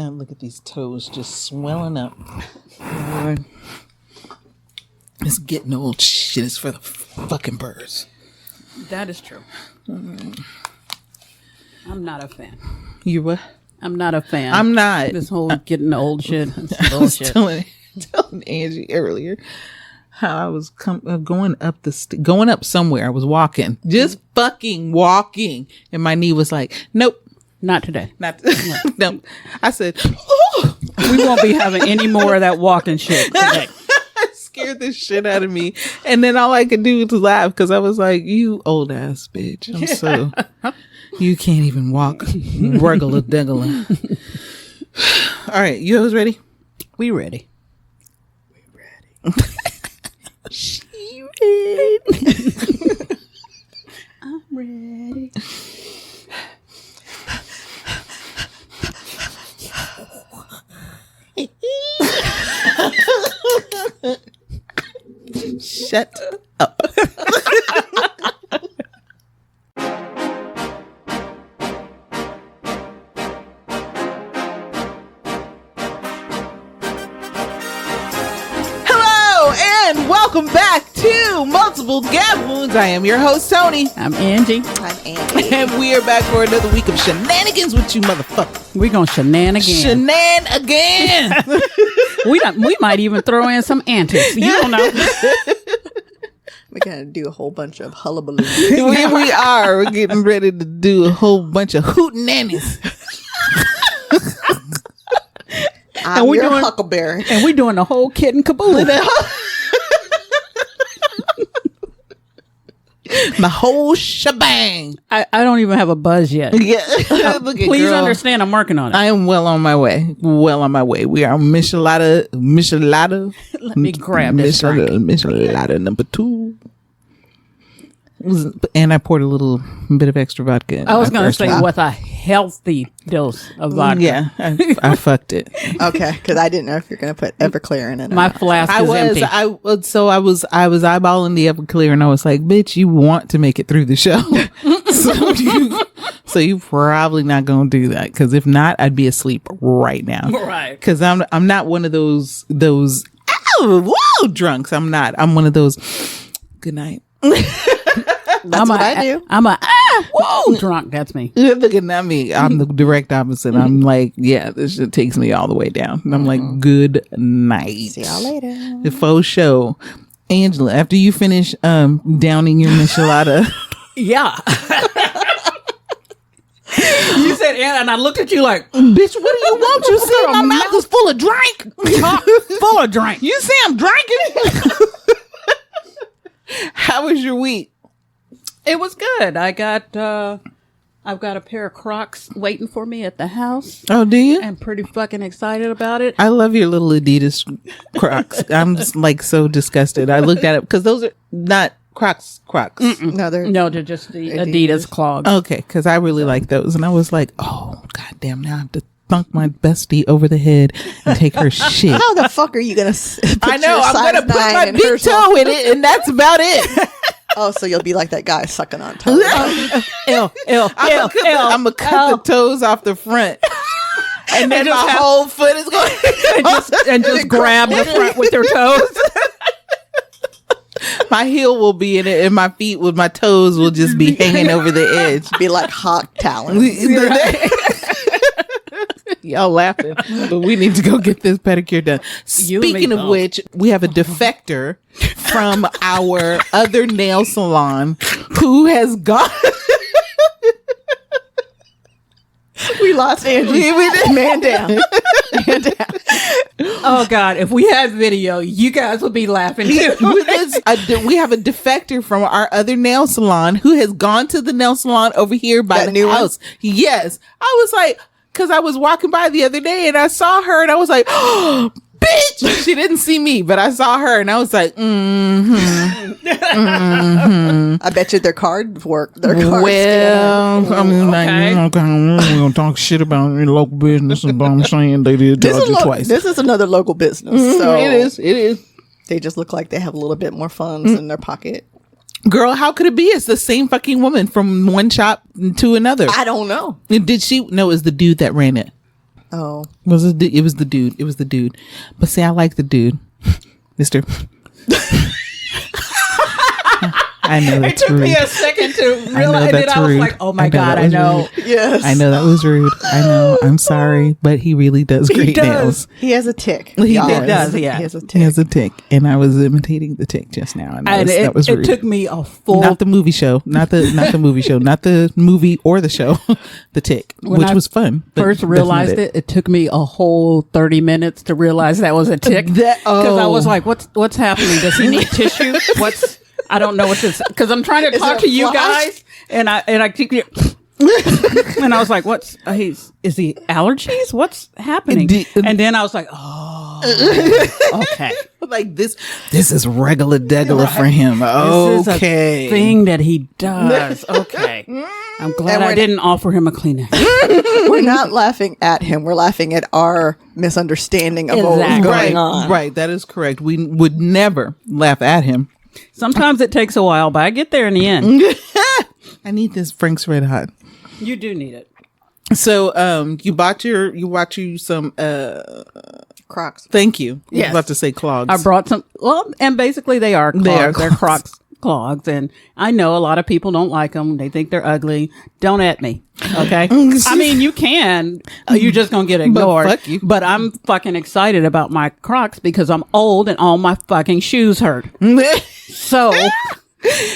look at these toes just swelling up. Lord. It's getting old. Shit is for the fucking birds. That is true. Mm-hmm. I'm not a fan. You what? I'm not a fan. I'm not. This whole getting old shit. I was telling Angie earlier how I was going up going up somewhere. I was walking, just fucking walking, and my knee was like, "Nope, not today. Not no." I said, "Oh, we won't be having any more of that walking shit today." Scared the shit out of me, and then all I could do was laugh because I was like, "You old ass bitch! I'm so you can't even walk, regular degular." All right, you guys ready? We ready. She ready. I'm ready. Shut up. And welcome back to Multiple Gab Wounds. I am your host, Toni. I'm Angi. I'm Andi. And we are back for another week of shenanigans with you motherfuckers. We're going to again. We might even throw in some antics. You don't know. We're going to do a whole bunch of hullabaloo. we are. We're getting ready to do a whole bunch of hootenannies. I'm your huckleberry. And we're doing the whole kit and caboodle. My whole shebang. I don't even have a buzz yet. Yeah. Look at Please girl. understand I'm working on it. I am well on my way. We are michelada. Let me grab this drink. Michelada number 2. And I poured a little bit of extra vodka in. I was going to say with a healthy dose of vodka. Yeah, I fucked it. Okay, because I didn't know if you're going to put Everclear in it. My flask is empty. I was eyeballing the Everclear, and I was like, "Bitch, you want to make it through the show, so you probably not gonna do that. Because if not, I'd be asleep right now. Right? Because I'm not one of those drunks. I'm not. I'm one of those. Good night. That's what I do. I'm drunk. That's me. You're looking at me. I'm the direct opposite. I'm like, yeah, this shit takes me all the way down. And I'm like, good night. See y'all later. The faux show. Angela, after you finish downing your michelada. Yeah. You said, and I looked at you like, bitch, what do you want? You see my mouth is full of drink. Full of drink. You see I'm drinking? How was your week? It was good. I've got a pair of Crocs waiting for me at the house. Oh, do you? I'm pretty fucking excited about it. I love your little Adidas Crocs. I'm just like so disgusted. I looked at it because those are not Crocs. No, they're just the Adidas clogs. Okay, because I really like those. And I was like, oh, goddamn, now I have to thunk my bestie over the head and take her shit. How the fuck are you going to I know, I'm going to put my big toe in it and that's about it. Oh, so you'll be like that guy sucking on toes. I'm going to cut the toes off the front. And then my whole foot is going and just grab the front with your toes. My heel will be in it and my feet with my toes will just be hanging over the edge. Be like hawk talons. Y'all laughing, but we need to go get this pedicure done. Speaking of which, we have a defector from our other nail salon who has gone. We lost Angi. Man down. Oh God! If we had video, you guys would be laughing too. We have a defector from our other nail salon who has gone to the nail salon over here by the house. Yes, I was like. Because I was walking by the other day and I saw her and I was like, oh, bitch. She didn't see me, but I saw her and I was like, I bet you their cards work. Well, I mean, like, we're going to talk shit about your local business, but I'm saying they did charge you twice. This is another local business. So it is. They just look like they have a little bit more funds in their pocket. Girl, how could it be? It's the same fucking woman from one shop to another. I don't know. Did she? No, it was the dude that ran it. Oh. It was the dude. But see, I like the dude. Mister. I know that's rude. It took me a second to realize that I was rude. like, oh my God, I know. Yes. I know that was rude. I know. I'm sorry, but he really does great nails. He has a tick. He does, yeah. He has a tick. He has a tick, and I was imitating the tick just now. And that was rude. It took me a full... Not the movie show. Not the movie show. Not the movie or the show. The tick, which was fun. First realized it took me a whole 30 minutes to realize that was a tick. Because I was like, what's happening? Does he need tissue? I don't know what this, because I'm trying to talk to you guys, and I keep and I was like, is he allergies? What's happening? And then I was like, oh, okay. Like this is regular degular for him. This Okay. is a thing that he does. Okay. I'm glad I didn't offer him a Kleenex. We're not laughing at him. We're laughing at our misunderstanding of what was going on. Right. That is correct. We would never laugh at him. Sometimes it takes a while, but I get there in the end. I need this Frank's Red Hot. You do need it. So, you bought you some, Crocs. thank you. Yes. I was about to say clogs. I brought some, and basically they are clogs. They're clogs. Crocs, and I know a lot of people don't like them. They think they're ugly. Don't at me, okay? I mean, you can. You're just going to get ignored. But fuck you. But I'm fucking excited about my Crocs because I'm old and all my fucking shoes hurt. So...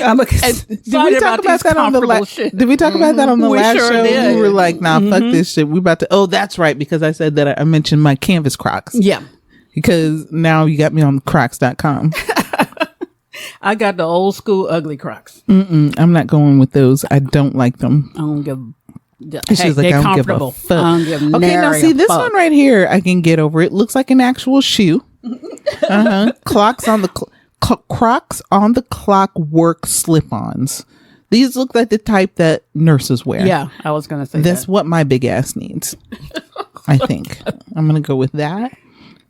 I'm excited about these comfortable shit. Did we talk about that on the last show? Did. We were like, nah, fuck this shit. We about to, that's right. Because I said that I mentioned my canvas Crocs. Yeah. Because now you got me on crocs.com. I got the old school ugly Crocs. I'm not going with those. I don't like them. I don't give. She's like, they're I don't give a comfortable. fuck. I don't give Okay, now see this one right here. I can get over. It looks like an actual shoe. Crocs on the clockwork slip-ons. These look like the type that nurses wear. Yeah, I was gonna say that's what my big ass needs. I think I'm gonna go with that.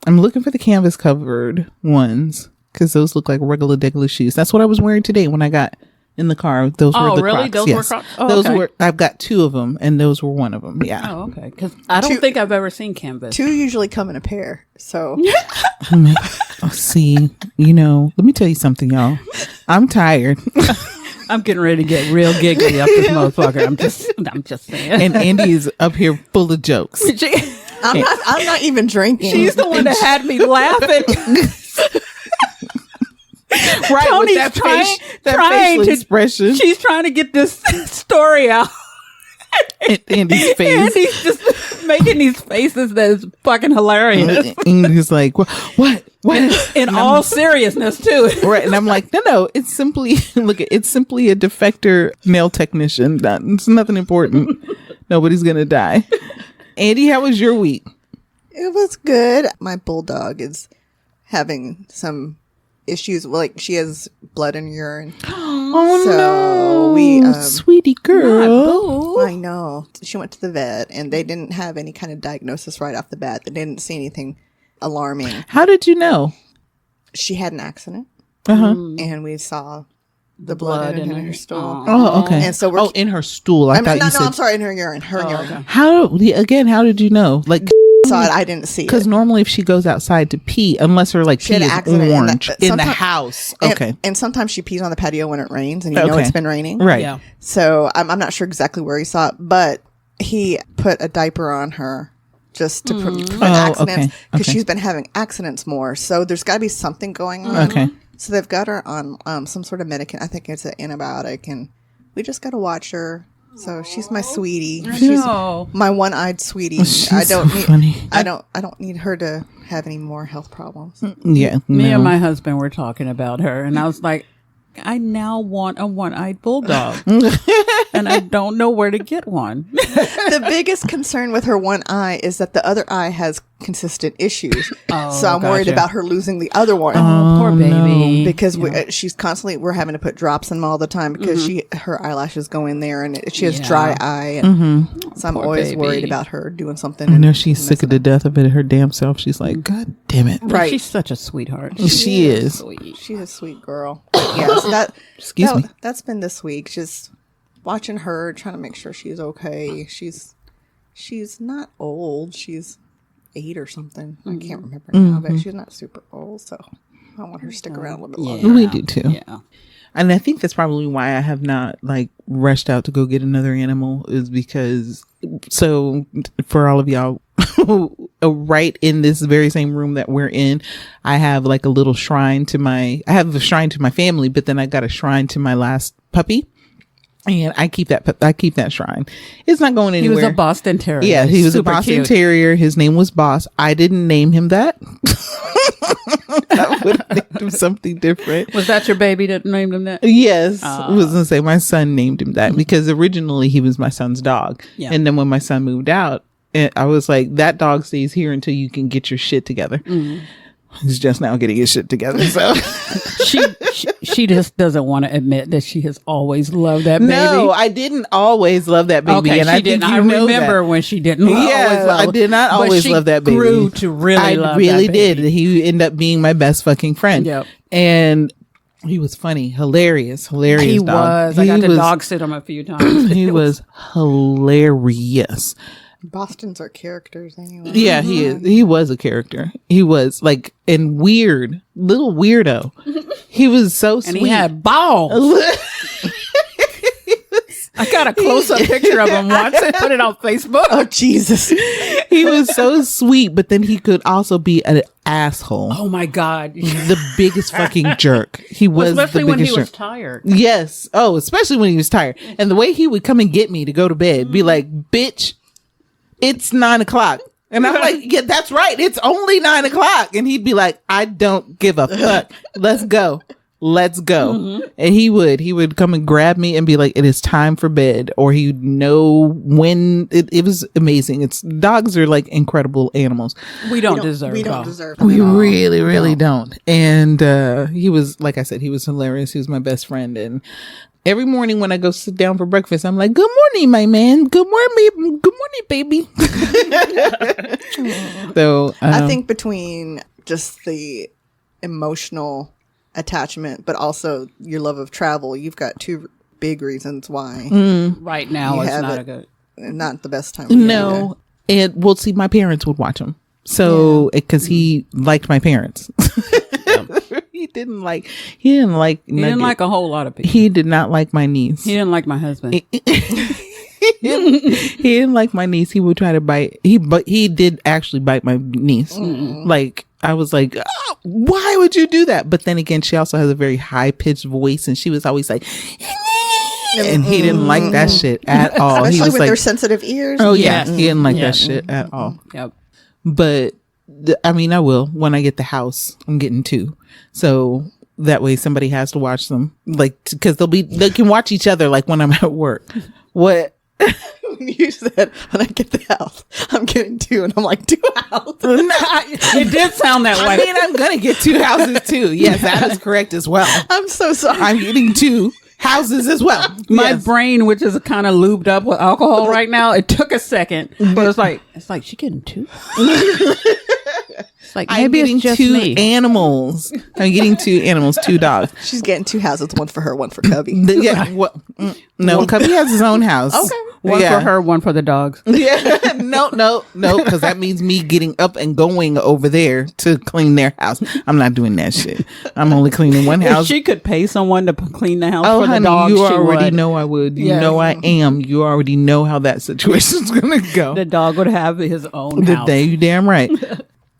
I'm looking for the canvas covered ones because those look like regular shoes. That's what I was wearing today when I got in the car. Those were the really? Crocs. Those were Crocs? Oh, those okay. were. I've got two of them, and those were one of them. Yeah. Oh, okay. Because I don't think I've ever seen canvas. Two usually come in a pair. So See, let me tell you something, y'all. I'm tired. I'm getting ready to get real giggly up this motherfucker. I'm just saying. And Andi is up here full of jokes. I'm not even drinking. She's the one that had me laughing. Right, Tony's with trying facial to expression. She's trying to get this story out. Andy's face. And he's just making these faces that is fucking hilarious. And he's like, what? In all seriousness, too. Right. And I'm like, no, it's simply, it's simply a defector nail technician. It's nothing important. Nobody's going to die. Andi, how was your week? It was good. My bulldog is having some issues. Like, she has blood in urine. Oh, so no. We, sweetie girl. I know. She went to the vet and they didn't have any kind of diagnosis right off the bat. They didn't see anything alarming. How did you know? She had an accident. And we saw the blood in her stool. Oh, okay. And so we're in her stool. I'm sorry, in her urine. Urine. Okay. How did you know? Like, saw it, I didn't see it. Because normally if she goes outside to pee, unless her pee is orange in the house. Okay. And sometimes she pees on the patio when it rains and you know it's been raining. Right. Yeah. So I'm not sure exactly where he saw it, but he put a diaper on her just to prevent accidents because she's been having accidents more. So there's got to be something going on. Okay. So they've got her on some sort of medicine. I think it's an antibiotic, and we just got to watch her. So she's my sweetie. She's my one-eyed sweetie. I don't need her to have any more health problems. Yeah. Me and my husband were talking about her, and I was like, I now want a one-eyed bulldog, and I don't know where to get one. The biggest concern with her one eye is that the other eye has consistent issues. So I'm worried about her losing the other one. Oh, poor baby. Because we're having to put drops in them all the time because her eyelashes go in there and she has dry eye. And so I'm always worried about her doing something. I know she's sick of the death of it her damn self. She's like, God damn it. Right. She's such a sweetheart. She is. Sweet. She's a sweet girl. But yeah, so that's been this week. Just watching her, trying to make sure she's okay. She's she's not old. She's 8 or something. I can't remember now, but she's not super old. So I want her to stick around a little bit longer. We do too. Yeah. And I think that's probably why I have not like rushed out to go get another animal, is because, so for all of y'all, right in this very same room that we're in, I have like a little shrine to I have a shrine to my family, but then I got a shrine to my last puppy. And I keep that shrine. It's not going anywhere. He was a Boston Terrier. Yeah, he was a Boston Terrier. His name was Boss. I didn't name him that. I would have named him something different. Was that your baby that named him that? Yes. I was going to say my son named him that because originally he was my son's dog. Yeah. And then when my son moved out, I was like, that dog stays here until you can get your shit together. Mm-hmm. He's just now getting his shit together. So she just doesn't want to admit that she has always loved that baby. No, I didn't always love that baby. Okay, and I didn't. I remember when she didn't. Yeah, I did not always love that baby. Grew to really love that baby. I really did. He ended up being my best fucking friend. Yep. And he was funny, hilarious He dog. was. I got to dog sit him a few times. He was hilarious. Bostons are characters anyway. Yeah, he is. He was a character. He was like, and weird, little weirdo. He was so sweet. And he had balls. I got a close-up picture of him once and put it on Facebook. Oh, Jesus. He was so sweet, but then he could also be an asshole. Oh, my God. The biggest fucking jerk. He was especially the biggest when he was jerk. tired. Yes. Oh, especially when he was tired. And the way he would come and get me to go to bed, be like, bitch, it's 9:00. And I'm like, yeah, that's right. It's only 9:00. And he'd be like, I don't give a fuck. Let's go. Mm-hmm. And he would come and grab me and be like, it is time for bed. Or he'd know when. It was amazing. Dogs are like incredible animals. We don't deserve them. We really, really don't. And he was, like I said, he was hilarious. He was my best friend. And every morning when I go sit down for breakfast, I'm like, good morning, my man. Good morning, baby. So I think between just the emotional attachment, but also your love of travel, you've got two big reasons why. Right now, it's not the best time. No. And we'll see, my parents would watch him. So, because he liked my parents. He didn't like a whole lot of people. He did not like my niece. He didn't like my husband. He didn't like my niece. He would try to bite. He did actually bite my niece. Like, I was like, oh, why would you do that? But then again, she also has a very high pitched voice, and she was always like, and he didn't like that shit at all. Especially he was with their sensitive ears. Oh yeah, he didn't like that shit at all. Yep. But I mean, I will when I get the house. I'm getting 2, so that way somebody has to watch them, like, because they can watch each other, like when I'm at work. What? You said when I get the house, I'm getting 2, and I'm like, 2 houses. It did sound that way. I mean, I'm gonna get 2 houses too. Yes, that is correct as well. I'm so sorry. I'm getting 2 houses as well. My brain, which is kind of lubed up with alcohol right now, it took a second, but it's like she getting 2. It's like, maybe it's just 2 me. animals. I'm getting 2 animals, 2 dogs. She's getting 2 houses, one for her, one for Cubby. Yeah. No, Cubby has his own house. Okay. One for her, one for the dogs. Yeah. No, because that means me getting up and going over there to clean their house. I'm not doing that shit. I'm only cleaning one house. If she could pay someone to clean the house for the honey, dogs, you already know I would. You know I am. You already know how that situation's gonna go. The dog would have his own house. You damn right.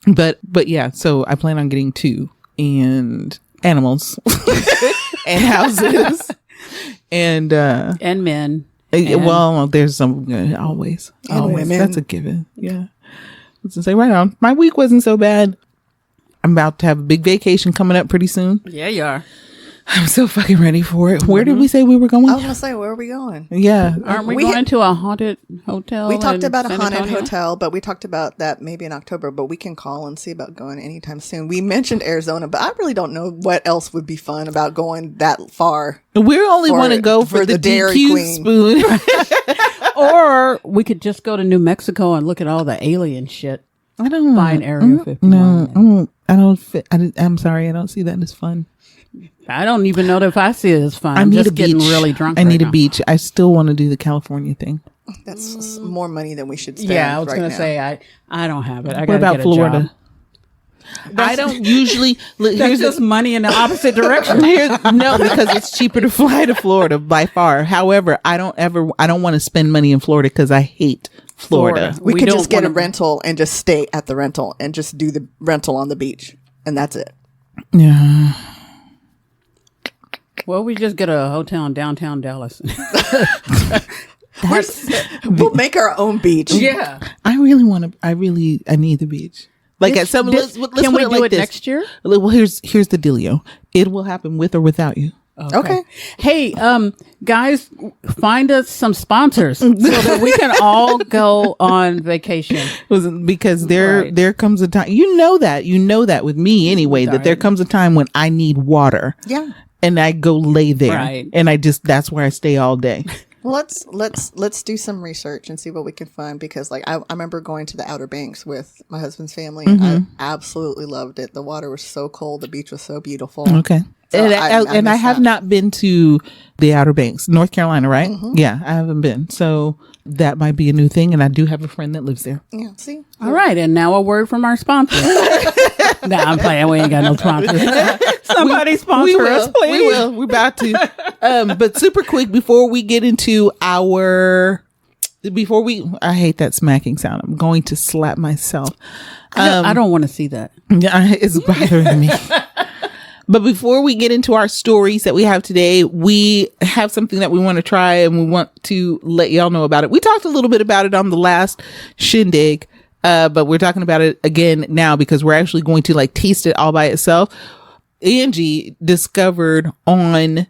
But yeah, so I plan on getting 2 and animals and houses and men. Well, there's some always women. That's a given. Yeah. Let's say right on. My week wasn't so bad. I'm about to have a big vacation coming up pretty soon. Yeah, you are. I'm so fucking ready for it. Where did we say we were going? I was gonna say, where are we going? Yeah, aren't we going to a haunted hotel? We talked about a haunted hotel, but we talked about that maybe in October. But we can call and see about going anytime soon. We mentioned Arizona, but I really don't know what else would be fun about going that far. We only want to go for the Dairy Queen spoon, or we could just go to New Mexico and look at all the alien shit. I don't find Area 51. No, I don't. I'm sorry, I don't see that as fun. I don't even know if I see it as fun. I'm just getting really drunk. I need a beach. I still want to do the California thing. That's more money than we should spend. Yeah, I was going to say I don't have it. I what about Florida? I don't usually. Here's just money in the opposite direction. No, because it's cheaper to fly to Florida by far. However, I don't want to spend money in Florida because I hate Florida. We could just get a rental and just stay at the rental and just do the rental on the beach, and that's it. Yeah. Well, we just get a hotel in downtown Dallas. We'll make our own beach. Yeah, I need the beach. Like at some, let's can we do it next year? Well, here's the dealio. It will happen with or without you. Okay. Hey, guys, find us some sponsors so that we can all go on vacation. Because there comes a time. You know that with me anyway. That there comes a time when I need water. Yeah. And I go lay there. Right. And that's where I stay all day. Well, let's do some research and see what we can find, because like I remember going to the Outer Banks with my husband's family. I absolutely loved it. The water was so cold. The beach was so beautiful. Okay. So I have not been to the Outer Banks, North Carolina, right? Yeah, I haven't been. So that might be a new thing. And I do have a friend that lives there. Yeah. See? All right. And now a word from our sponsor. Nah, I'm playing. We ain't got no sponsors. Somebody sponsor us, please. We will. We're about to. But super quick, before we get into I hate that smacking sound. I'm going to slap myself. I don't want to see that. Yeah, it's bothering me. But before we get into our stories that we have today, we have something that we want to try and we want to let y'all know about it. We talked a little bit about it on the last shindig, but we're talking about it again now because we're actually going to like taste it all by itself. Angi discovered on...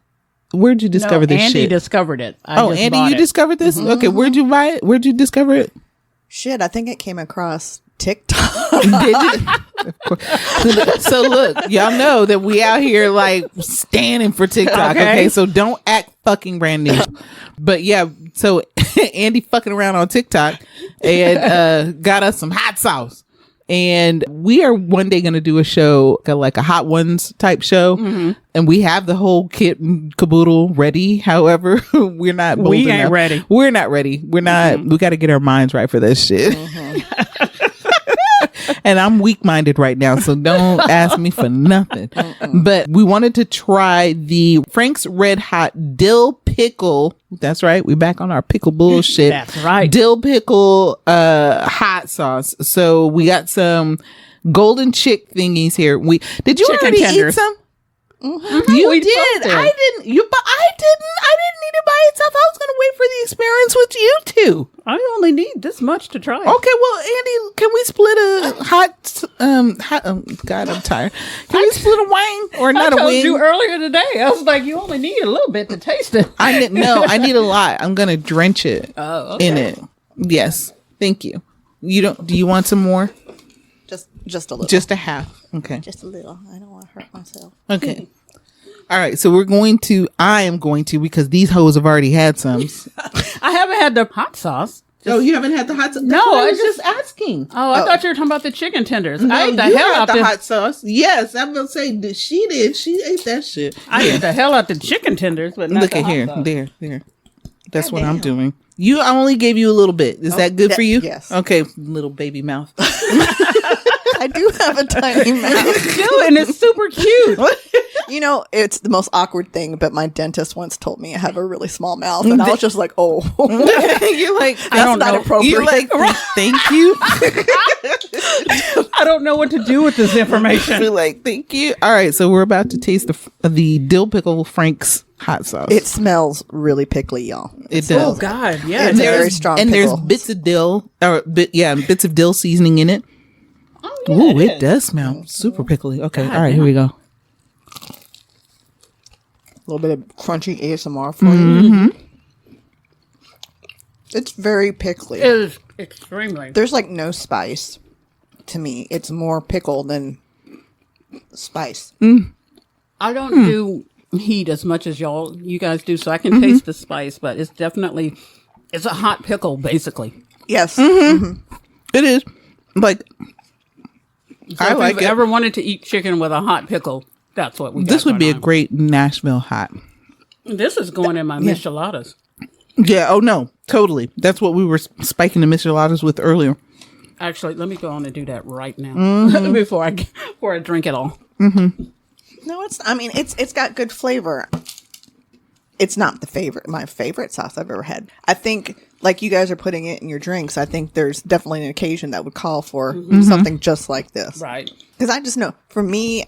Where'd you discover this Andi shit? Andi discovered it. Andi, you discovered this? Mm-hmm. Okay, where'd you buy it? Where'd you discover it? Shit, I think it came across TikTok. Did you? So look, y'all know that we out here like standing for TikTok. Okay, so don't act fucking brand new. But yeah, so Andi fucking around on TikTok and got us some hot sauce. And we are one day going to do a show, like a Hot Ones type show. Mm-hmm. And we have the whole kit and caboodle ready. However, we're not. We ain't ready. We're not ready. We're not. Mm-hmm. We got to get our minds right for this shit. Mm-hmm. And I'm weak-minded right now, so don't ask me for nothing. Mm-mm. But we wanted to try the Frank's Red Hot Dill Pickle. That's right. We're back on our pickle bullshit. That's right. Dill Pickle hot sauce. So we got some golden chick thingies here. Did you chicken already tenders. Eat some? Mm-hmm. You did. I didn't. I didn't eat it by itself. I was going to wait for the experience with you two. I only need this much to try. Okay, well, Andi, can we split a hot? God, I'm tired. Can we split a wing or not a wing? I told you earlier today. I was like, you only need a little bit to taste it. I didn't know. I need a lot. I'm going to drench it in it. Yes, thank you. You don't? Do you want some more? Just a little. Just a half. Okay. Just a little. I don't want to hurt myself. Okay. All right. So I am going to, because these hoes have already had some. I haven't had the hot sauce. You haven't had the hot sauce? No, I was just asking. I thought you were talking about the chicken tenders. No, I ate the hell out the hot sauce. Yes, I'm going to say she did. She ate that shit. I ate the hell out the chicken tenders, but not look at here. Sauce. There. That's what I'm doing. I only gave you a little bit. Is that good for you? Yes. Okay, little baby mouth. I do have a tiny mouth. And it's super cute. You know, it's the most awkward thing, but my dentist once told me I have a really small mouth, and I was just like, oh. You're like, that's not appropriate. You're like, thank you. I don't know what to do with this information. You're like, thank you. All right, so we're about to taste the dill pickle Frank's hot sauce. It smells really pickly, y'all. It does. Oh God, yeah. It's a very strong and pickle. There's bits of dill, bits of dill seasoning in it. Oh, yeah, ooh, it does smell super pickly. Okay, all right, here we go. A little bit of crunchy ASMR for you. It's very pickly. It is extremely. There's like no spice to me. It's more pickle than spice. I don't do heat as much as you guys do, so I can taste the spice, but it's a hot pickle, basically. Yes. It is. Like, so I like it. If you've ever wanted to eat chicken with a hot pickle, that's what we got. This would be on. A great Nashville hot. This is going in my micheladas. Yeah. Oh no, totally. That's what we were spiking the micheladas with earlier. Actually, let me go on and do that right now before I drink it all. Mm-hmm. No, it's got good flavor. It's not my favorite sauce I've ever had. I think, like you guys are putting it in your drinks, I think there's definitely an occasion that would call for something just like this. Right. Because I just know, for me,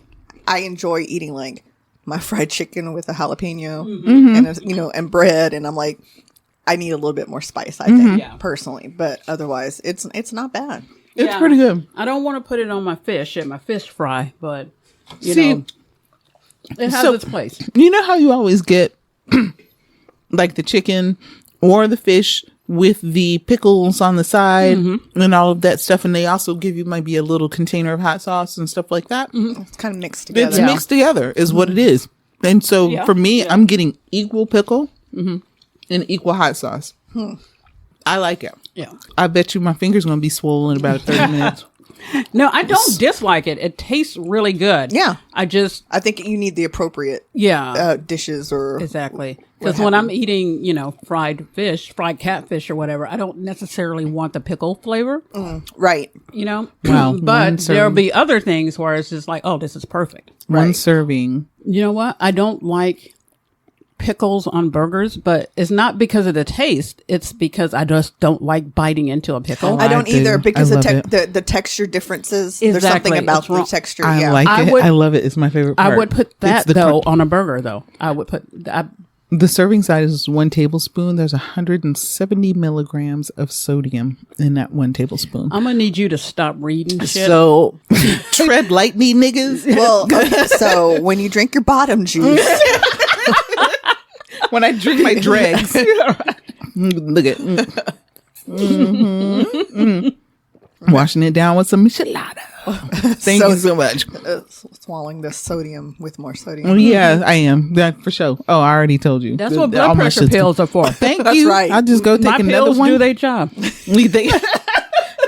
I enjoy eating like my fried chicken with a jalapeno and and bread, and I'm like, I need a little bit more spice, I think, personally. But otherwise, it's not bad. It's pretty good. I don't want to put it on my fish at my fish fry, but you know, it has its place. You know how you always get like the chicken or the fish with the pickles on the side and all of that stuff, and they also give you maybe a little container of hot sauce and stuff like that. It's kind of mixed together. It's mixed together is what it is. And so for me, I'm getting equal pickle and equal hot sauce. I like it. Yeah. I bet you my finger's going to be swollen in about 30 minutes. No, I don't dislike it. It tastes really good. Yeah. I think you need the appropriate dishes or... Exactly. Because when I'm eating, fried catfish or whatever, I don't necessarily want the pickle flavor. Right. Wow. But there'll be other things where it's just like, oh, this is perfect. One serving. You know what? I don't like pickles on burgers, but it's not because of the taste. It's because I just don't like biting into a pickle. I don't either because the texture differences. Exactly. There's something about the texture. I like it. I love it. It's my favorite part. I would put that on a burger though. I would put the serving size is 1 tablespoon. There's 170 milligrams of sodium in that 1 tablespoon. I'm gonna need you to stop reading shit. So tread lightly, niggas. Well, okay, so when you drink your bottom juice. When I drink my dregs. Look at washing it down with some michelada. Thank you so much. Swallowing the sodium with more sodium. Oh, yeah, I am. That for sure. Oh, I already told you. That's what blood pressure pills are for. Thank That's you. right. I'll just go take another pills one. Do their job.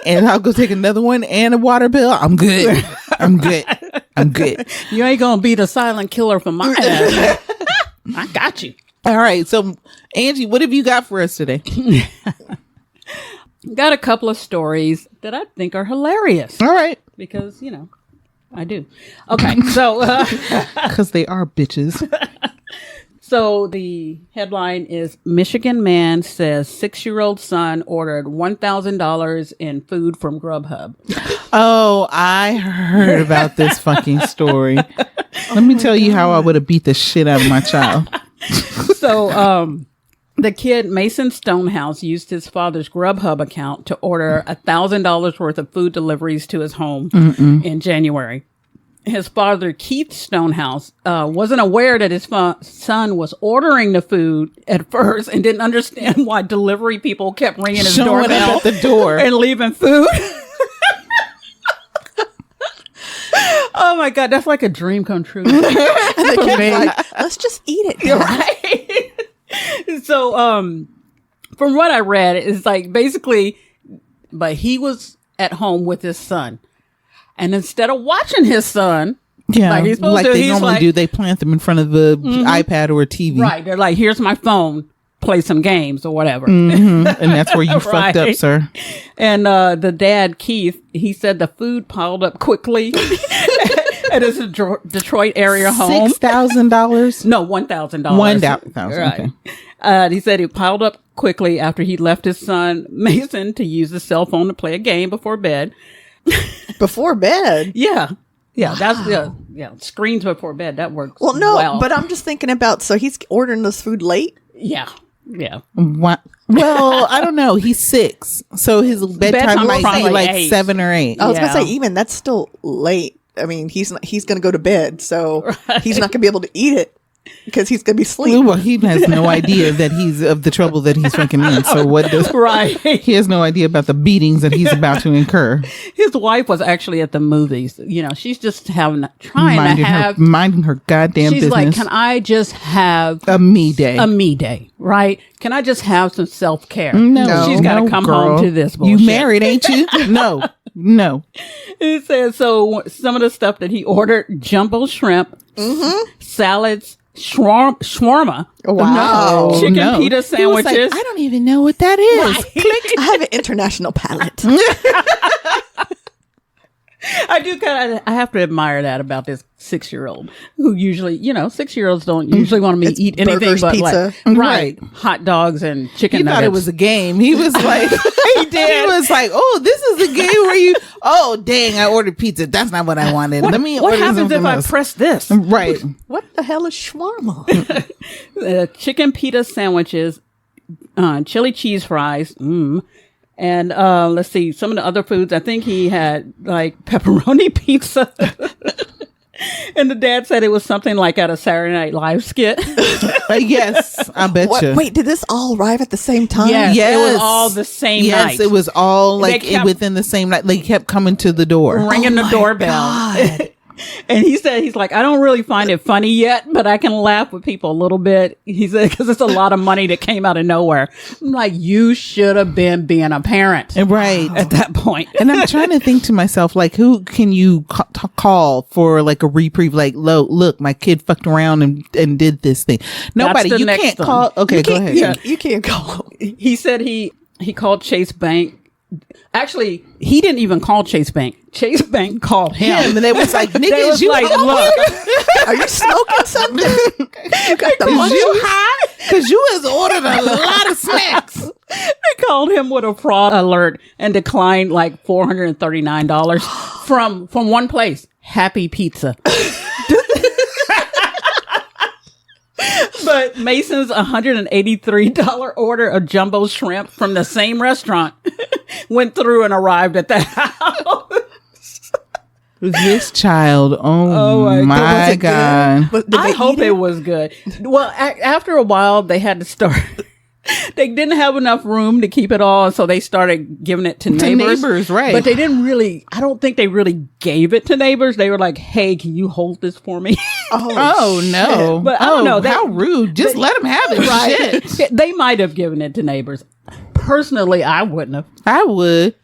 And I'll go take another one and a water pill. I'm good. I'm good. I'm good. You ain't gonna be the silent killer for my ass. I got you. All right. So, Angie, what have you got for us today? Got a couple of stories that I think are hilarious. All right. Because, I do. Okay. So, because they are bitches. So the headline is Michigan man says 6-year-old son ordered $1,000 in food from Grubhub. Oh, I heard about this fucking story. Let me tell you how I would have beat the shit out of my child. So, the kid, Mason Stonehouse, used his father's Grubhub account to order $1,000 worth of food deliveries to his home in January. His father, Keith Stonehouse, wasn't aware that his son was ordering the food at first and didn't understand why delivery people kept ringing his doorbell at the door and leaving food. Oh my God, that's like a dream come true. And the kid's like, let's just eat it. Right. So, from what I read, it's like basically, but he was at home with his son. And instead of watching his son, like he's supposed to, they normally do, they plant them in front of the iPad or a TV. Right. They're like, here's my phone, play some games or whatever. And that's where you fucked up, sir. And the dad, Keith, he said the food piled up quickly at his Detroit area home. $6,000? No, $1,000. $1,000. Right. Okay. He said he piled up quickly after he left his son, Mason, to use his cell phone to play a game before bed. Before bed? Yeah. Yeah, that's screens before bed. That works. Well, no, but I'm just thinking about, so he's ordering this food late? Yeah. What? Well, I don't know. He's 6, so his bedtime might be like 8. 7 or 8. I was gonna say, even that's still late. I mean, he's gonna go to bed, so he's not gonna be able to eat it because he's gonna be asleep. Well, he has no idea that he's of the trouble that he's fucking in. So what does he has no idea about the beatings that he's about to incur. His wife was actually at the movies. She's just minding her goddamn business. She's like, can I just have a me day? A me day, right? Can I just have some self-care? No, she's got to come home to this bullshit. You married, ain't you? No. It says, so some of the stuff that he ordered: jumbo shrimp, salads, shawarma. Wow. Chicken pita sandwiches. Like, I don't even know what that is. I have an international palate. I do I have to admire that about this 6-year-old who usually, 6-year-olds don't usually want me to eat anything burgers, but pizza. right, hot dogs and chicken He nuggets. thought it was a game. He was like, he was like, oh, this is a game where you, oh, dang, I ordered pizza. That's not what I wanted. Let me what order happens if something I else. press this? Right. What the hell is shawarma? Chicken pita sandwiches, chili cheese fries, and let's see, some of the other foods. I think he had like pepperoni pizza. And the dad said it was something like at a Saturday Night Live skit. Yes, I bet you. Wait, did this all arrive at the same time? Yes, it was all the same night. Yes, it was all like within the same night. They kept coming to the door. Ringing the doorbell. And he said, he's like, I don't really find it funny yet, but I can laugh with people a little bit. He said, because it's a lot of money that came out of nowhere. I'm like, you should have been being a parent. Right. At that point. And I'm trying to think to myself, like, who can you call for like a reprieve? Like, look, my kid fucked around and did this thing. Nobody. You can't call. Okay, go ahead. Yeah, you can't call. He said he called Chase Bank. Actually, he didn't even call Chase Bank. Chase Bank called him. And they was like, nigga, was you like, look, Are you smoking something? You got the money? you high? Because you has ordered a lot of snacks. they called him with a fraud alert and declined like $439 from one place, Happy Pizza. But Mason's $183 order of jumbo shrimp from the same restaurant went through and arrived at the house. This child, oh my God. I hope it was good. Well, after a while, they had to start. They didn't have enough room to keep it all, so they started giving it to neighbors. Right. But they didn't really, I don't think they really gave it to neighbors. They were like, hey, can you hold this for me? Oh no. But I don't know. How rude. Just let them have it. Right. Shit. They might have given it to neighbors. Personally, I wouldn't have. I would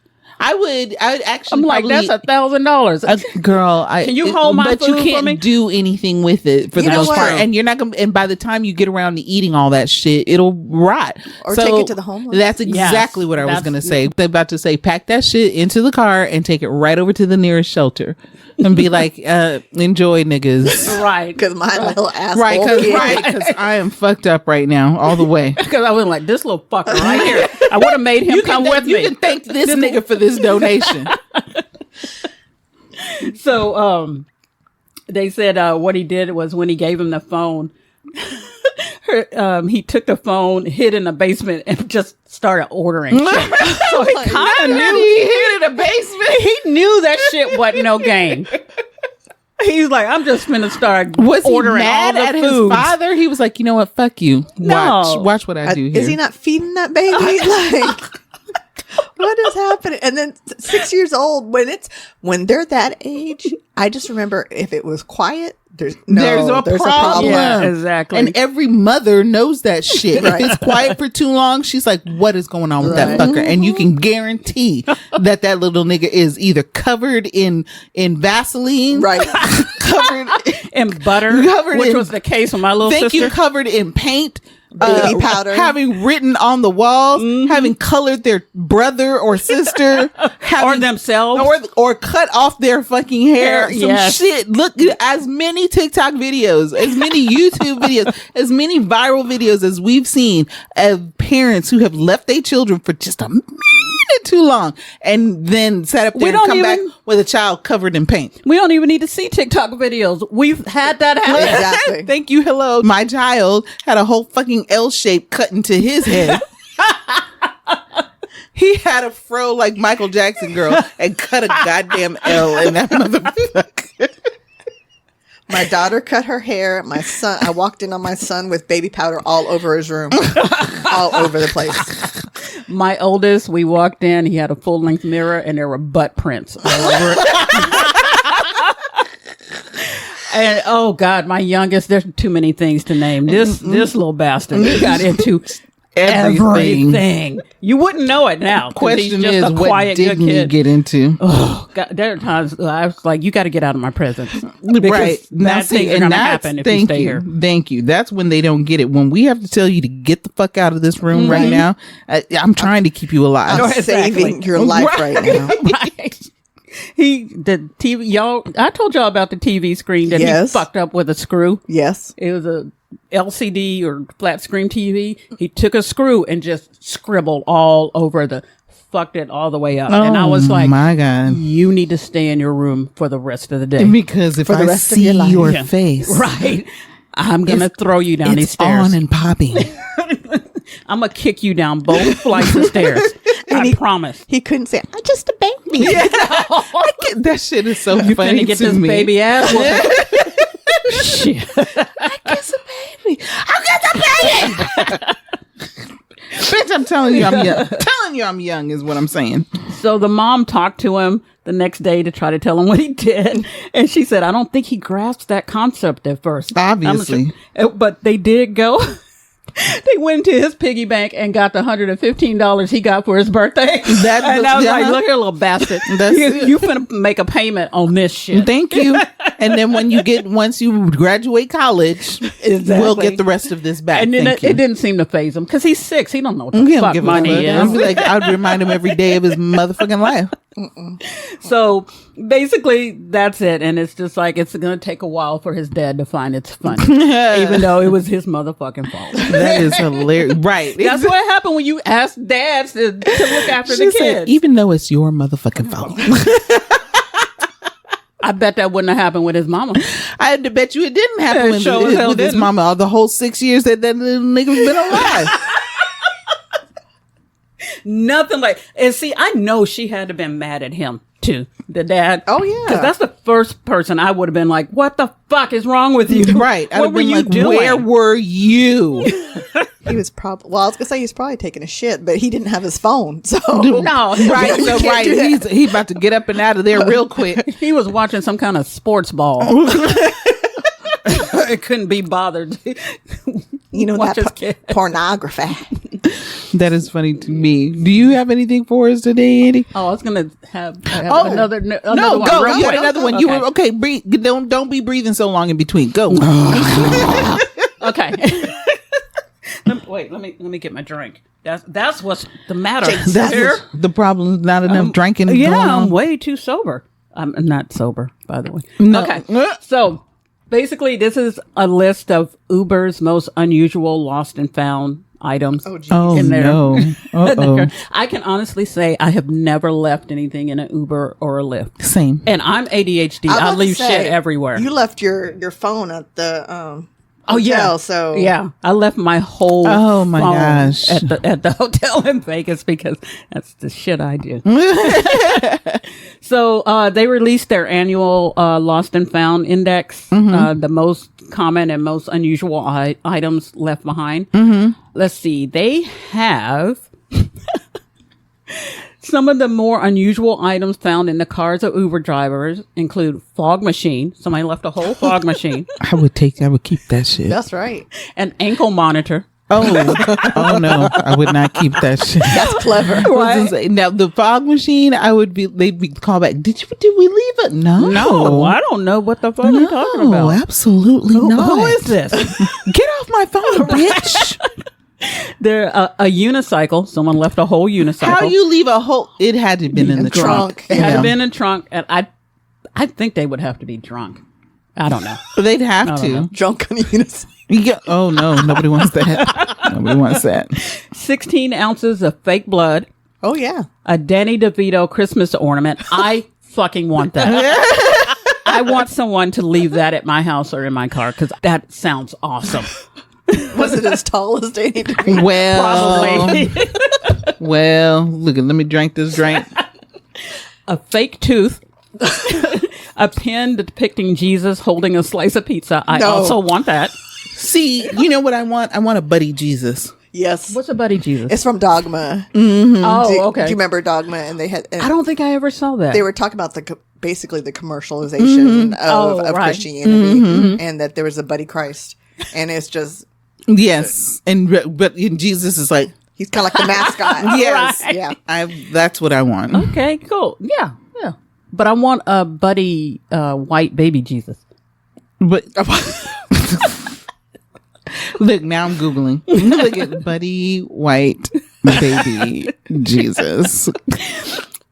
actually. I'm like, that's $1,000. Girl, can you hold my but food you can't for me? do anything with it for the most part, and you're not gonna. And by the time you get around to eating all that shit, it'll rot or take it to the homeless. That's exactly what I was gonna say. They're about to say, pack that shit into the car and take it right over to the nearest shelter, and be like, enjoy, niggas. Right, because my little asshole. Right, because I am fucked up right now, all the way. Because I was like, this little fucker right here. I would have made him come with me. You can thank this nigga for this donation. So they said what he did was when he gave him the phone, he took the phone, hid in the basement, and just started ordering shit. So he kind of knew he hid in the basement. He knew that shit wasn't no game. He's like, I'm just finna start ordering mad all the at foods. his father? He was like, you know what? Fuck you. No. Watch what I do here. Is he not feeding that baby? Like, what is happening? And then 6 years old, when they're that age, I just remember if it was quiet, there's a problem. Yeah, exactly. And every mother knows that shit. Right. If it's quiet for too long, she's like, what is going on with that fucker? And you can guarantee that little nigga is either covered in Vaseline, right? covered in butter, which was the case with my little sister. You covered in paint. Baby powder, having written on the walls, having colored their brother or sister, or themselves, or cut off their fucking hair. Shit. Look, as many TikTok videos, as many YouTube videos, as many viral videos as we've seen of parents who have left their children for just a minute too long and then sat up there and come back with a child covered in paint. We don't even need to see TikTok videos. We've had that happen. Exactly. Thank you. Hello. My child had a whole fucking L shape cut into his head. He had a fro like Michael Jackson, girl, and cut a goddamn L in that motherfucker. My daughter cut her hair. My son, I walked in on my son with baby powder all over his room, all over the place. My oldest, we walked in, he had a full length mirror and there were butt prints all over it. And oh God, my youngest, there's too many things to name. This little bastard got into everything. You wouldn't know it now. Question he's just is, a quiet, what didn't good you kid. get into? Oh, God, there are times I was like, you got to get out of my presence. Right. Bad things are going to happen if you stay here. Thank you. That's when they don't get it. When we have to tell you to get the fuck out of this room right now, I'm trying to keep you alive. I'm saving your life right now. Right. The TV, y'all, I told y'all about the TV screen that he fucked up with a screw. Yes. It was a LCD or flat screen TV. He took a screw and just scribbled all over fucked it all the way up. And I was like, my God, you need to stay in your room for the rest of the day. Because if I see your face, right, I'm going to throw you down these stairs. On and popping. I'm going to kick you down both flights of stairs. I promise. He couldn't say, I'm just a baby. Yeah. That shit is so funny get to this me. baby ass. Shit. I guess a baby. I guess a baby. Bitch, I'm telling you I'm young. Telling you I'm young is what I'm saying. So the mom talked to him the next day to try to tell him what he did. And she said, I don't think he grasped that concept at first. Obviously. But they did go. They went into his piggy bank and got the $115 he got for his birthday. And I was like, look here, little bastard. You finna make a payment on this shit. Thank you. And then once you graduate college, we'll get the rest of this back. And then it didn't seem to faze him because he's 6. He don't know what the fuck money is. I'd be like, I'd remind him every day of his motherfucking life. So basically that's it. And it's just like, it's going to take a while for his dad to find it's funny, even though it was his motherfucking fault. That is hilarious. Right. That's what happened when you ask dads to look after the kids. Even though it's your motherfucking fault. I bet that wouldn't have happened with his mama. I had to bet you it didn't happen with his mama all the whole 6 years that little nigga's been alive. Nothing like, and see, I know she had to have been mad at him too, the dad. Oh yeah, because that's the first person I would have been like, "What the fuck is wrong with you?" Right? What were you doing? Where were you? He was probably. Well, I was gonna say he was probably taking a shit, but he didn't have his phone, so no, right? So right, he's about to get up and out of there real quick. He was watching some kind of sports ball. It couldn't be bothered. You know, that pornography. That is funny to me. Do you have anything for us today, Andy? Oh, I was gonna have another no, one. Go. You got another one. Okay. You were okay. Breathe. Don't be breathing so long in between. Go. Okay. Wait. Let me get my drink. That's what's the matter. That's the problem. Not enough drinking. Yeah, I'm way too sober. I'm not sober, by the way. No. Okay. So basically, this is a list of Uber's most unusual lost and found items. In there. No. I can honestly say I have never left anything in an Uber or a Lyft. Same. And I'm ADHD. I leave shit everywhere. You left your phone at the hotel, so yeah, I left my whole phone gosh at the hotel in Vegas because that's the shit I do. So they released their annual Lost and Found Index, the most common and most unusual items left behind. Let's see, they have some of the more unusual items found in the cars of Uber drivers include fog machine. Somebody left a whole fog machine. I would keep that shit. That's right. An ankle monitor. Oh no, I would not keep that shit. That's clever. Right? Now the fog machine, they'd be called back. Did we leave it? No, I don't know what the fuck you're talking about. No, absolutely not. Who is this? Get off my phone, bitch. There, a unicycle. Someone left a whole unicycle. How you leave a whole? It had to have been in the trunk. It had to been in the trunk, and I think they would have to be drunk. I don't know. They'd have to drunk on a unicycle. Yeah. Oh no, nobody wants that. Nobody wants that. 16 ounces of fake blood. Oh yeah. A Danny DeVito Christmas ornament. I fucking want that. I want someone to leave that at my house or in my car because that sounds awesome. Was it as tall as Danny DeVito? Well, probably. Well, look, let me drink this drink. A fake tooth. A pin depicting Jesus holding a slice of pizza. I also want that. See, you know what I want? I want a Buddy Jesus. Yes. What's a Buddy Jesus? It's from Dogma. Mm-hmm. Oh, okay. Do you remember Dogma? And they had. And I don't think I ever saw that. They were talking about basically the commercialization of right. Christianity, and that there was a Buddy Christ, and it's just Yes, but Jesus is like he's kind of like the mascot. Yes, Right. Yeah. That's what I want. Okay, cool. Yeah. But I want a buddy white baby Jesus. But look, now I'm Googling. Look at Buddy White Baby Jesus.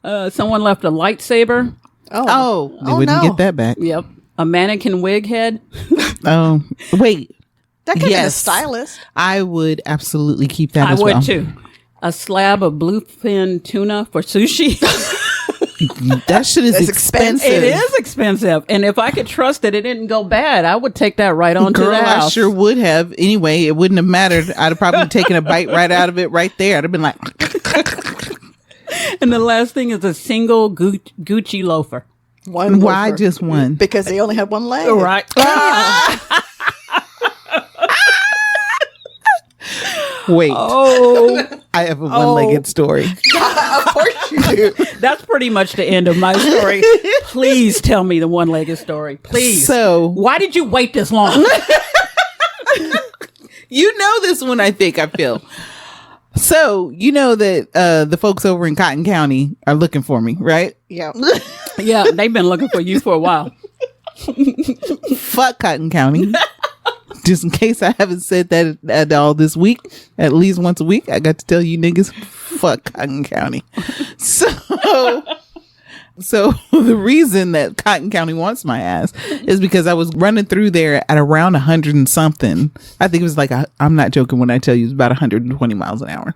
Someone left a lightsaber. Oh, they wouldn't get that back. Yep. A mannequin wig head. Oh, wait. That could be a stylist. I would absolutely keep that as I well. would too. A slab of bluefin tuna for sushi. That shit is expensive. It is expensive. And if I could trust that it didn't go bad, I would take that right on to the house. I sure would have. Anyway, it wouldn't have mattered. I'd have probably taken a bite right out of it right there. I'd have been like... And the last thing is a single Gucci loafer. One Why loafer. just one? Because they only have one leg. Right. Wait. Oh, I have a one-legged story. Of course you do. that's pretty much the end of my story. Please tell me the one-legged story. Please. So... Why did you wait this long? You know this one, I feel. So, you know that the folks over in Cotton County are looking for me, right? Yeah. Yeah, they've been looking for you for a while. Fuck Cotton County. Just in case I haven't said that at all this week, at least once a week, I got to tell you niggas, fuck Cotton County. So the reason that Cotton County wants my ass is because I was running through there at around 100 and something. I think it was like, I'm not joking when I tell you it's about 120 miles an hour.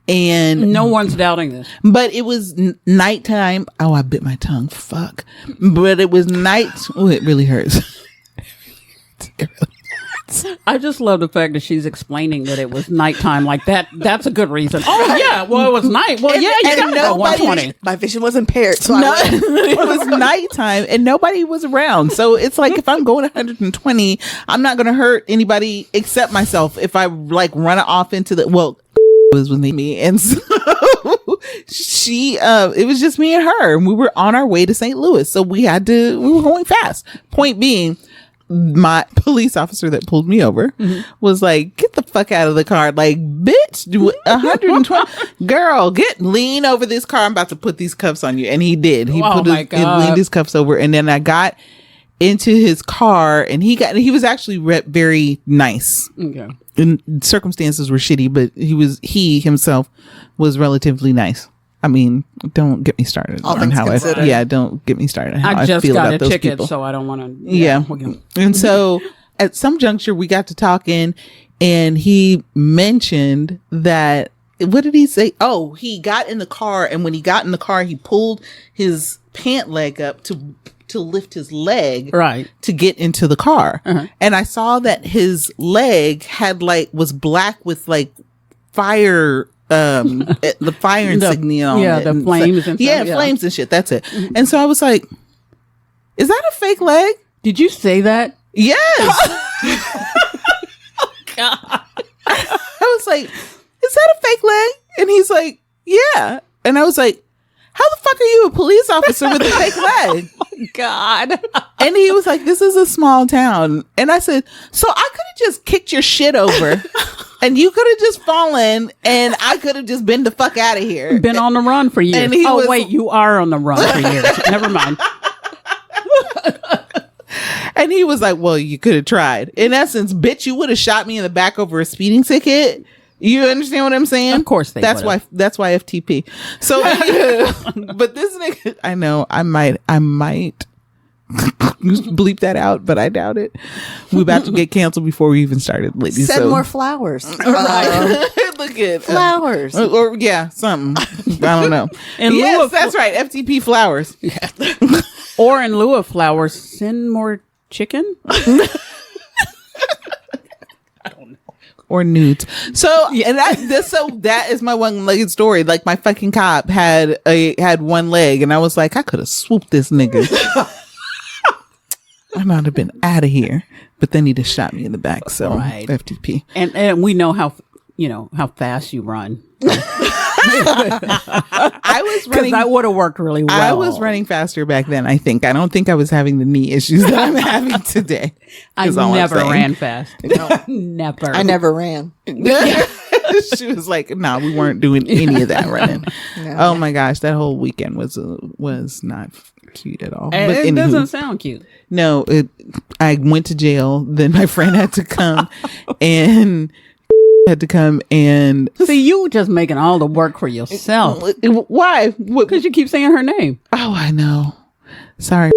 And no one's doubting this. But it was nighttime. Oh, I bit my tongue. Fuck. But it was night. Oh, it really hurts. It really hurts. I just love the fact that she's explaining that it was nighttime like that. That's a good reason. Oh, yeah. Well, it was night. Well, yeah, you got to go 120. My vision was impaired. So it was nighttime and nobody was around. So it's like if I'm going 120, I'm not going to hurt anybody except myself if I like run off into the, well, was with me. And so it was just me and her. And we were on our way to St. Louis. So we were going fast. Point being, my police officer that pulled me over was like, get the fuck out of the car. Like, bitch, 120. Girl, lean over this car. I'm about to put these cuffs on you. And he did. He leaned his cuffs over. And then I got into his car and he was actually very nice. Okay. And circumstances were shitty, but he himself was relatively nice. I mean, don't get me started on how don't get me started on how I just feel got about those ticket, people. So I don't want to. Yeah. And so at some juncture we got to talking and he mentioned that, what did he say? Oh, he got in the car and when he got in the car, he pulled his pant leg up to lift his leg to get into the car. And I saw that his leg was black with like fire, the fire insignia on it. The flames and stuff. Flames and shit. That's it. And so I was like, is that a fake leg? Did you say that? Yes. Oh, God. I was like, is that a fake leg? And he's like, yeah. And I was like, how the fuck are you a police officer with a fake leg? Oh, God. And he was like, this is a small town. And I said, so I could have just kicked your shit over and you could have just fallen and I could have just been the fuck out of here. Been on the run for years. Wait, you are on the run for years. Never mind. And he was like, well, you could have tried. In essence, bitch, you would have shot me in the back over a speeding ticket. You understand what I'm saying? Of course they That's would've. That's why FTP. So, but this nigga, I know I might bleep that out, but I doubt it. We're about to get canceled before we even started, ladies. Send more flowers. Look at flowers. Or something. I don't know. Yes, that's right. FTP flowers. Yeah. Or in lieu of flowers, send more chicken. Or nudes. So that is my one-legged story. Like my fucking cop had one leg, and I was like, I could have swooped this nigga. I might have been out of here, but then he just shot me in the back. So FTP. And we know how fast you run. I was running. That would have worked really well. I was running faster back then, I think. I don't think I was having the knee issues that I'm having today. I never ran fast. No. Never. I never ran. She was like, "No, we weren't doing any of that running." No. Oh my gosh, that whole weekend was not cute at all. And it doesn't sound cute. No, I went to jail. Then my friend had to come and see, you just making all the work for yourself. Why? Because you keep saying her name. Oh, I know. Sorry.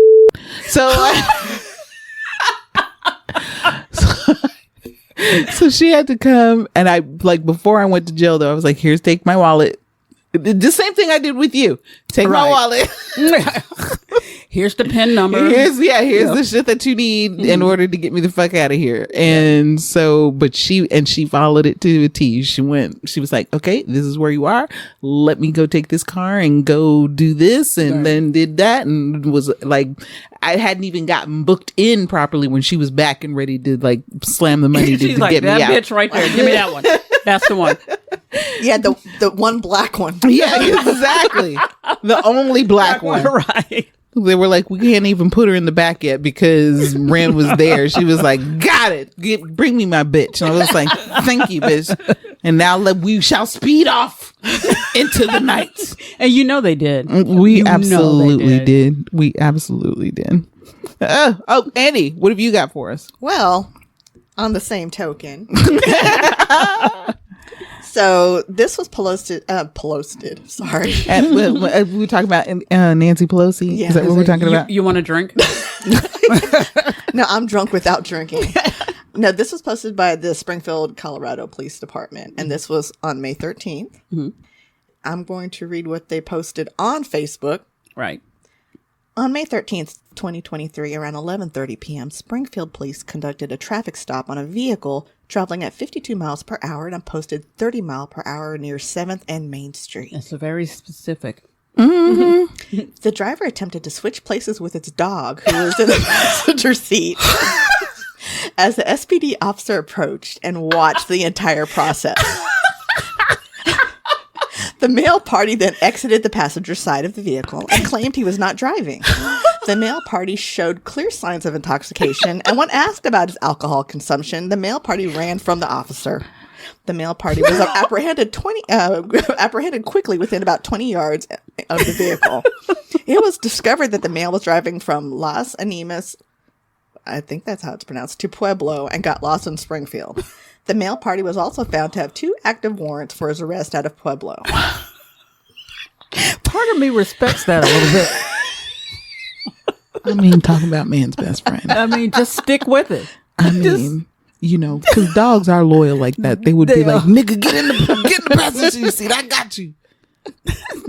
So she had to come, and I before I went to jail though, I was like, "Here's take my wallet." The same thing I did with you. Take my wallet. Here's the PIN number. Here's the shit that you need in order to get me the fuck out of here. And so, but she followed it to a T. She was like, "Okay, this is where you are. Let me go take this car and go do this." And then did that, and was like, I hadn't even gotten booked in properly when she was back and ready to like slam the money to get me out. That bitch right there. Give me that one. That's the one. Yeah, the one black one. Yeah, exactly. The only black one. Right. They were like, we can't even put her in the back yet because Rand was there. She was like, got it. Bring me my bitch. And I was like, thank you, bitch. And now we shall speed off into the night. And you know they did. We absolutely did. We absolutely did. Oh, Andi, what have you got for us? Well, on the same token. So this was posted. Sorry, we were talking about Nancy Pelosi. Yeah, is that what we're talking about? You want a drink? No, I'm drunk without drinking. No, this was posted by the Springfield, Colorado Police Department, and this was on May 13th. Mm-hmm. I'm going to read what they posted on Facebook. Right. On May 13th, 2023, around 11:30 p.m., Springfield police conducted a traffic stop on a vehicle traveling at 52 miles per hour and posted 30 mile per hour near 7th and Main Street. That's very specific. Mm-hmm. The driver attempted to switch places with its dog, who was in the passenger seat, as the SPD officer approached and watched the entire process. The male party then exited the passenger side of the vehicle and claimed he was not driving. The male party showed clear signs of intoxication, and when asked about his alcohol consumption, the male party ran from the officer. The male party was apprehended quickly within about 20 yards of the vehicle. It was discovered that the male was driving from Las Animas, I think that's how it's pronounced, to Pueblo, and got lost in Springfield. The male party was also found to have 2 active warrants for his arrest out of Pueblo. Part of me respects that a little bit. I mean, talking about man's best friend. I mean, just stick with it. I mean, you know, because dogs are loyal like that. They would be like, nigga, get in the passenger seat. I got you.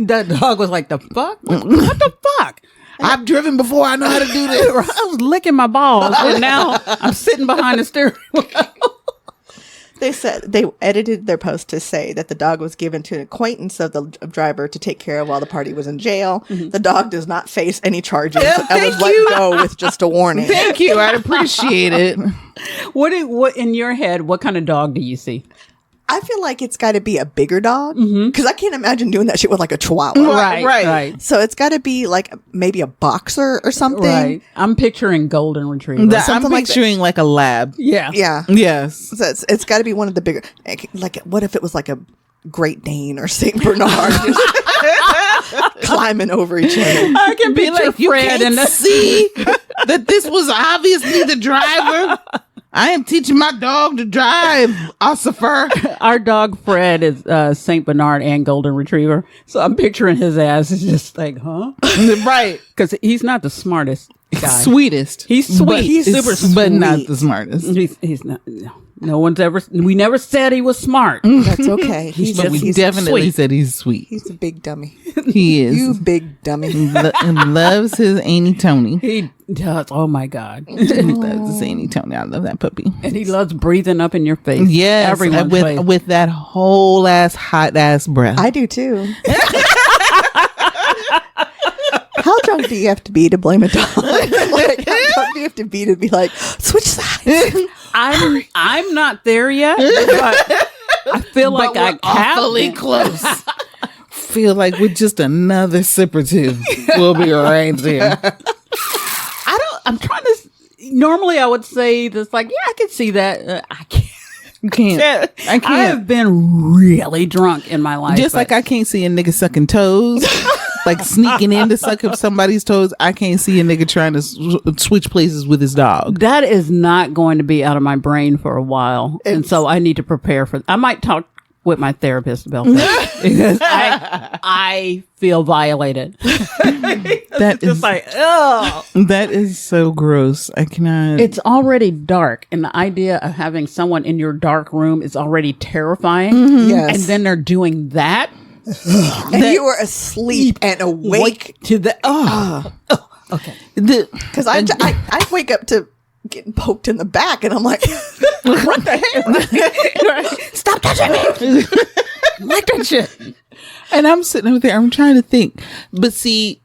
That dog was like, the fuck? What the fuck? I've driven before. I know how to do this. I was licking my balls, and now I'm sitting behind the steering wheel. They said they edited their post to say that the dog was given to an acquaintance of the driver to take care of while the party was in jail. Mm-hmm. The dog does not face any charges and was let go with just a warning. Thank you. I'd appreciate it. What in your head, what kind of dog do you see? I feel like it's got to be a bigger dog because I can't imagine doing that shit with like a chihuahua. Right. So it's got to be like maybe a boxer or something. Right. I'm picturing golden retriever. I'm picturing like a lab. Yeah. Yes. So it's got to be one of the bigger. Like, what if it was like a Great Dane or Saint Bernard climbing over each other? I can be like Fred and see that this was obviously the driver. I am teaching my dog to drive, Ossifer. Our dog Fred is Saint Bernard and golden retriever, so I'm picturing his ass is just like, huh? Right, because he's not the smartest guy. Sweetest. He's sweet. He's super sweet, but not the smartest. He's not. No one's ever. We never said he was smart. That's okay. He's definitely sweet. Said he's sweet. He's a big dummy. He is. You big dummy. And loves his Annie Toni. He does. Oh my God. He loves his Annie Toni. I love that puppy. And he loves breathing up in your face. Yes, everyone's face. With that whole ass hot ass breath. I do too. How drunk do you have to be to blame a dog? Like, how drunk do you have to be like, switch sides? I'm not there yet, but I feel like I have awfully close. feel like with just another sip or two, we'll be right there. I'm trying to. Normally, I would say this, like, yeah, I can see that. I can't. I can't. I have been really drunk in my life. Just like I can't see a nigga sucking toes, like sneaking in to suck up somebody's toes. I can't see a nigga trying to switch places with his dog. That is not going to be out of my brain for a while. And so I need to prepare for I might talk with my therapist about that because I feel violated. That is just like, oh, that is so gross. I cannot. It's already dark, and the idea of having someone in your dark room is already terrifying. Yes. And then they're doing that. And you were asleep and awake to the okay. Because I wake up to getting poked in the back, and I'm like, what the hell? Stop touching me! Like that shit. And I'm sitting over there. I'm trying to think, but see,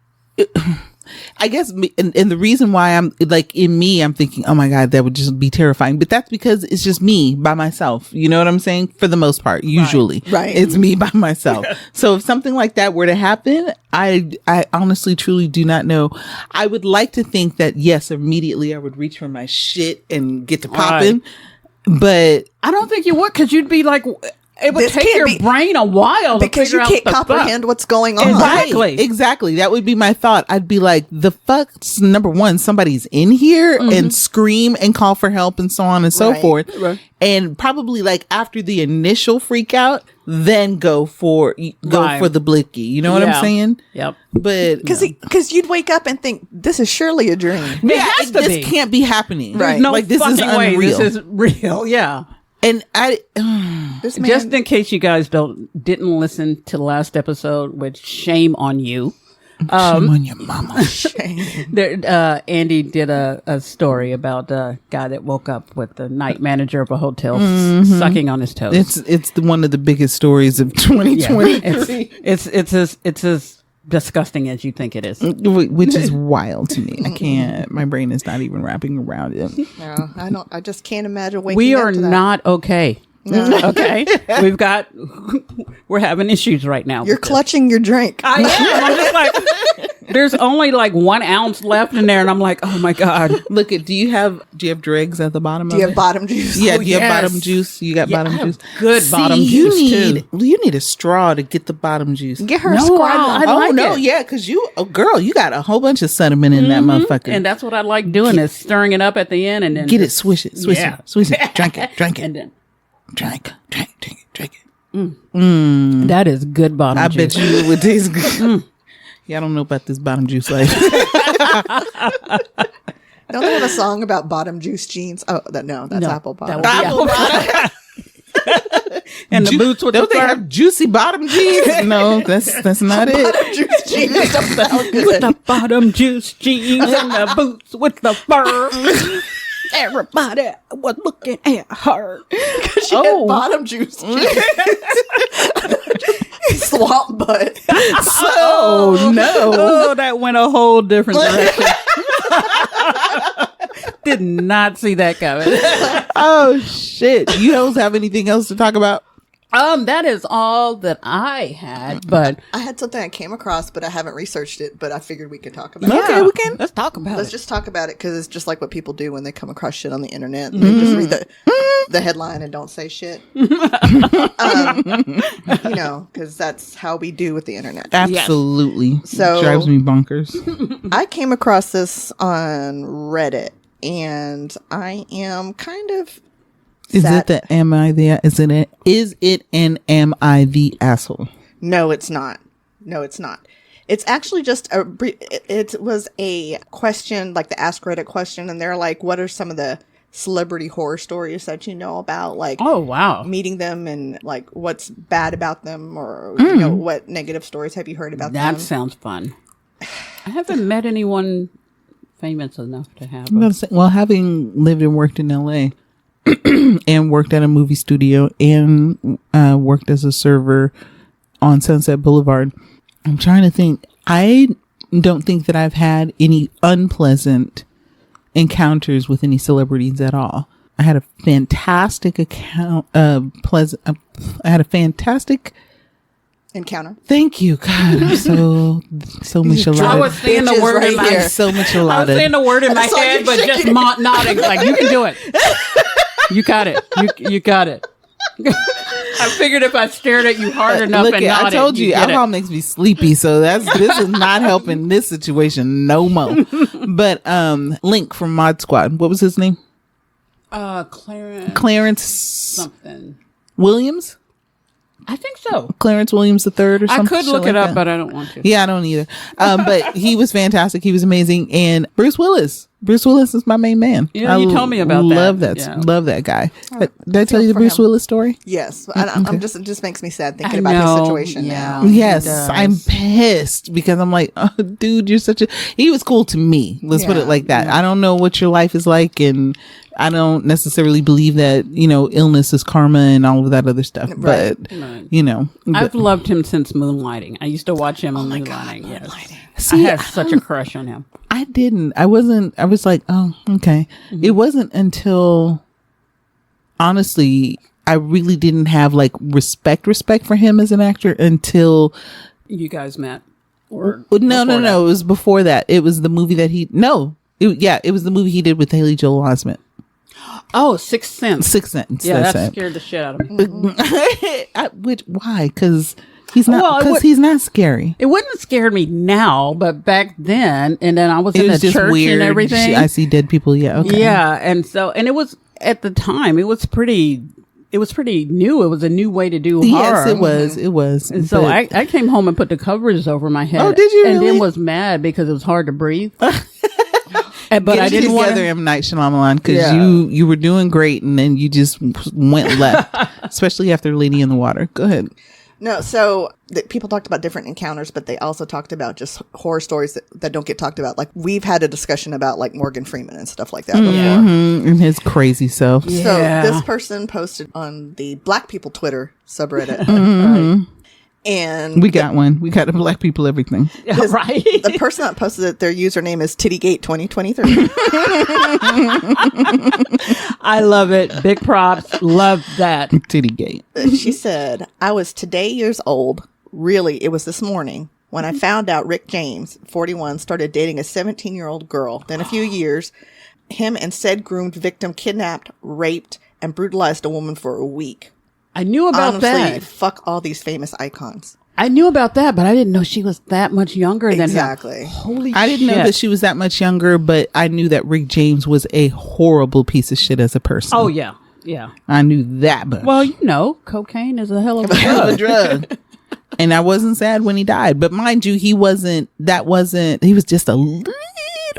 I guess, and the reason why I'm like in me, I'm thinking, oh my God, that would just be terrifying. But that's because it's just me by myself. You know what I'm saying? For the most part, usually, right. It's me by myself. So if something like that were to happen, I honestly, truly do not know. I would like to think that yes, immediately I would reach for my shit and get to popping. But I don't think you would, because you'd be like, it would take your brain a while because to you can't comprehend what's going on. Exactly. That would be my thought. I'd be like, the fuck, number one, somebody's in here and scream and call for help and so on and so forth. Right. And probably like after the initial freak out, then go for the blicky. You know what I'm saying? Yep. But because you'd wake up and think, this is surely a dream. It has to be. This can't be happening. Right. No like this is way unreal. This is real. Yeah. And just in case you guys didn't listen to the last episode, which shame on you. Shame on your mama. Andi did a story about a guy that woke up with the night manager of a hotel sucking on his toes. It's one of the biggest stories of 2020. Yeah. It's as disgusting as you think it is, which is wild to me. I can't. My brain is not even wrapping around it. No, I just can't imagine waking we up are to that. not okay. Okay, we're having issues right now. You're clutching your drink. I am. I'm just like, there's only like 1 ounce left in there, and I'm like, oh my God. Look at. Do you have dregs at the bottom? Do you have bottom juice? Yeah. Do you have bottom juice? You got bottom juice. Good bottom juice too. You need a straw to get the bottom juice. Get her a squad. Yeah, because you got a whole bunch of sediment in that motherfucker, and that's what I like doing is stirring it up at the end, and then get it, swish it, swish it, drink it, and then. Drink it. That is good bottom juice. I bet you it would taste good. Yeah, I don't know about this bottom juice life. Don't they have a song about bottom juice jeans? Oh, that's apple bottom. Apple bottom. And the boots with don't they have juicy bottom jeans? No, that's not it. Bottom juice jeans don't sound good. With the bottom juice jeans and the boots with the fur. Everybody was looking at her because she had bottom juice. Swamp butt. Oh no! Oh, that went a whole different direction. Did not see that coming. Oh shit! You don't have anything else to talk about? That is all that I had, but I had something I came across, but I haven't researched it, but I figured we could talk about it. Okay, we can. Let's talk about it. Let's just talk about it because it's just like what people do when they come across shit on the internet. They just read the headline and don't say shit. Because that's how we do with the internet. Absolutely. Yes. So it drives me bonkers. I came across this on Reddit, and I am kind of Is it am I the asshole? No, it's not. It's actually just it was a question, like the Ask Reddit question, and they're like, what are some of the celebrity horror stories that you know about, like, oh wow, meeting them and like what's bad about them, or what negative stories have you heard about them? That sounds fun. I haven't met anyone famous enough to have. Well, having lived and worked in LA and worked at a movie studio and worked as a server on Sunset Boulevard, I'm trying to think. I don't think that I've had any unpleasant encounters with any celebrities at all. I had a fantastic encounter. Thank you, God. I'm so micheladas. I was saying the word in my head. So micheladas. I was saying the word in my head, but just nodding like you can do it. You got it. You got it. I figured if I stared at you hard enough and nodded, I told you alcohol makes me sleepy, so this is not helping this situation no more. But Link from Mod Squad, what was his name? Clarence something Williams. I think so. Clarence Williams III or something. I could look it up, but I don't want to. Yeah, I don't either. But he was fantastic. He was amazing. And Bruce Willis. Bruce Willis is my main man. Yeah, you told me about that. Love that. Yeah. Love that guy. Did I tell you the Bruce Willis story? Yes. I'm just, it just makes me sad thinking about his situation now. Yes. I'm pissed because I'm like, oh, dude, you're such a... He was cool to me. Let's put it like that. I don't know what your life is like, and I don't necessarily believe that, illness is karma and all of that other stuff. Right. But, I've loved him since Moonlighting. I used to watch him on Moonlighting. Yes. Moonlighting. See, I had such a crush on him. I didn't. I was like, oh, okay. Mm-hmm. It wasn't until, honestly, I really didn't have like respect for him as an actor until you guys met. Or no. It was before that. It was the movie that it was the movie he did with Haley Joel Osment. Oh, Sixth Sense. Yeah, that scared the shit out of me. Why? Because he's not. Because he's not scary. It wouldn't scare me now, but back then, and then I was in the church weird. And everything. I see dead people. Yeah. Okay. Yeah, and it was at the time. It was pretty new. It was a new way to do horror. Yes, it was. And so I came home and put the covers over my head. Oh, did you? And really? then was mad because it was hard to breathe. But I didn't want to. M. Night Shyamalan, because you were doing great, and then you just went left, especially after Lady in the Water. Go ahead. No, so people talked about different encounters, but they also talked about just horror stories that don't get talked about. Like, we've had a discussion about like Morgan Freeman and stuff like that before. And his crazy self. Yeah. So this person posted on the Black People Twitter subreddit. Right? And we got one. We got a Black People everything. Right. The person that posted it, their username is Tittygate 2023. I love it. Big props. Love that. Tittygate. She said, I was today years old. Really, it was this morning when I found out Rick James, 41, started dating a 17-year-old girl. Then a few years, him and said groomed victim kidnapped, raped, and brutalized a woman for a week. I knew about that. Fuck all these famous icons. I knew about that, but I didn't know she was that much younger than him. Exactly. Holy shit. I didn't know that she was that much younger, but I knew that Rick James was a horrible piece of shit as a person. Oh, yeah. Yeah. I knew that much. Well, cocaine is a hell of a drug. And I wasn't sad when he died. But mind you, he was just a little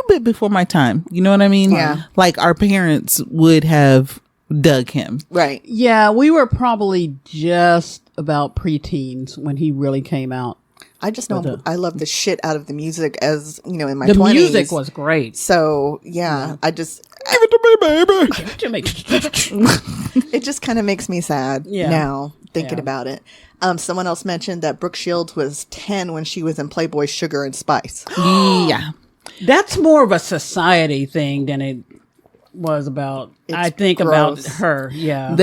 bit before my time. You know what I mean? Yeah. Like, our parents would have dug him. Right. Yeah, we were probably just about preteens when he really came out. I just know I love the shit out of the music as, in my 20s. The music was great. So, yeah. I just... Give it to me, baby. Give it to me. It just kind of makes me sad now thinking about it. Someone else mentioned that Brooke Shields was 10 when she was in Playboy Sugar and Spice. Yeah. That's more of a society thing than it was about, I think, gross. About her. Yeah.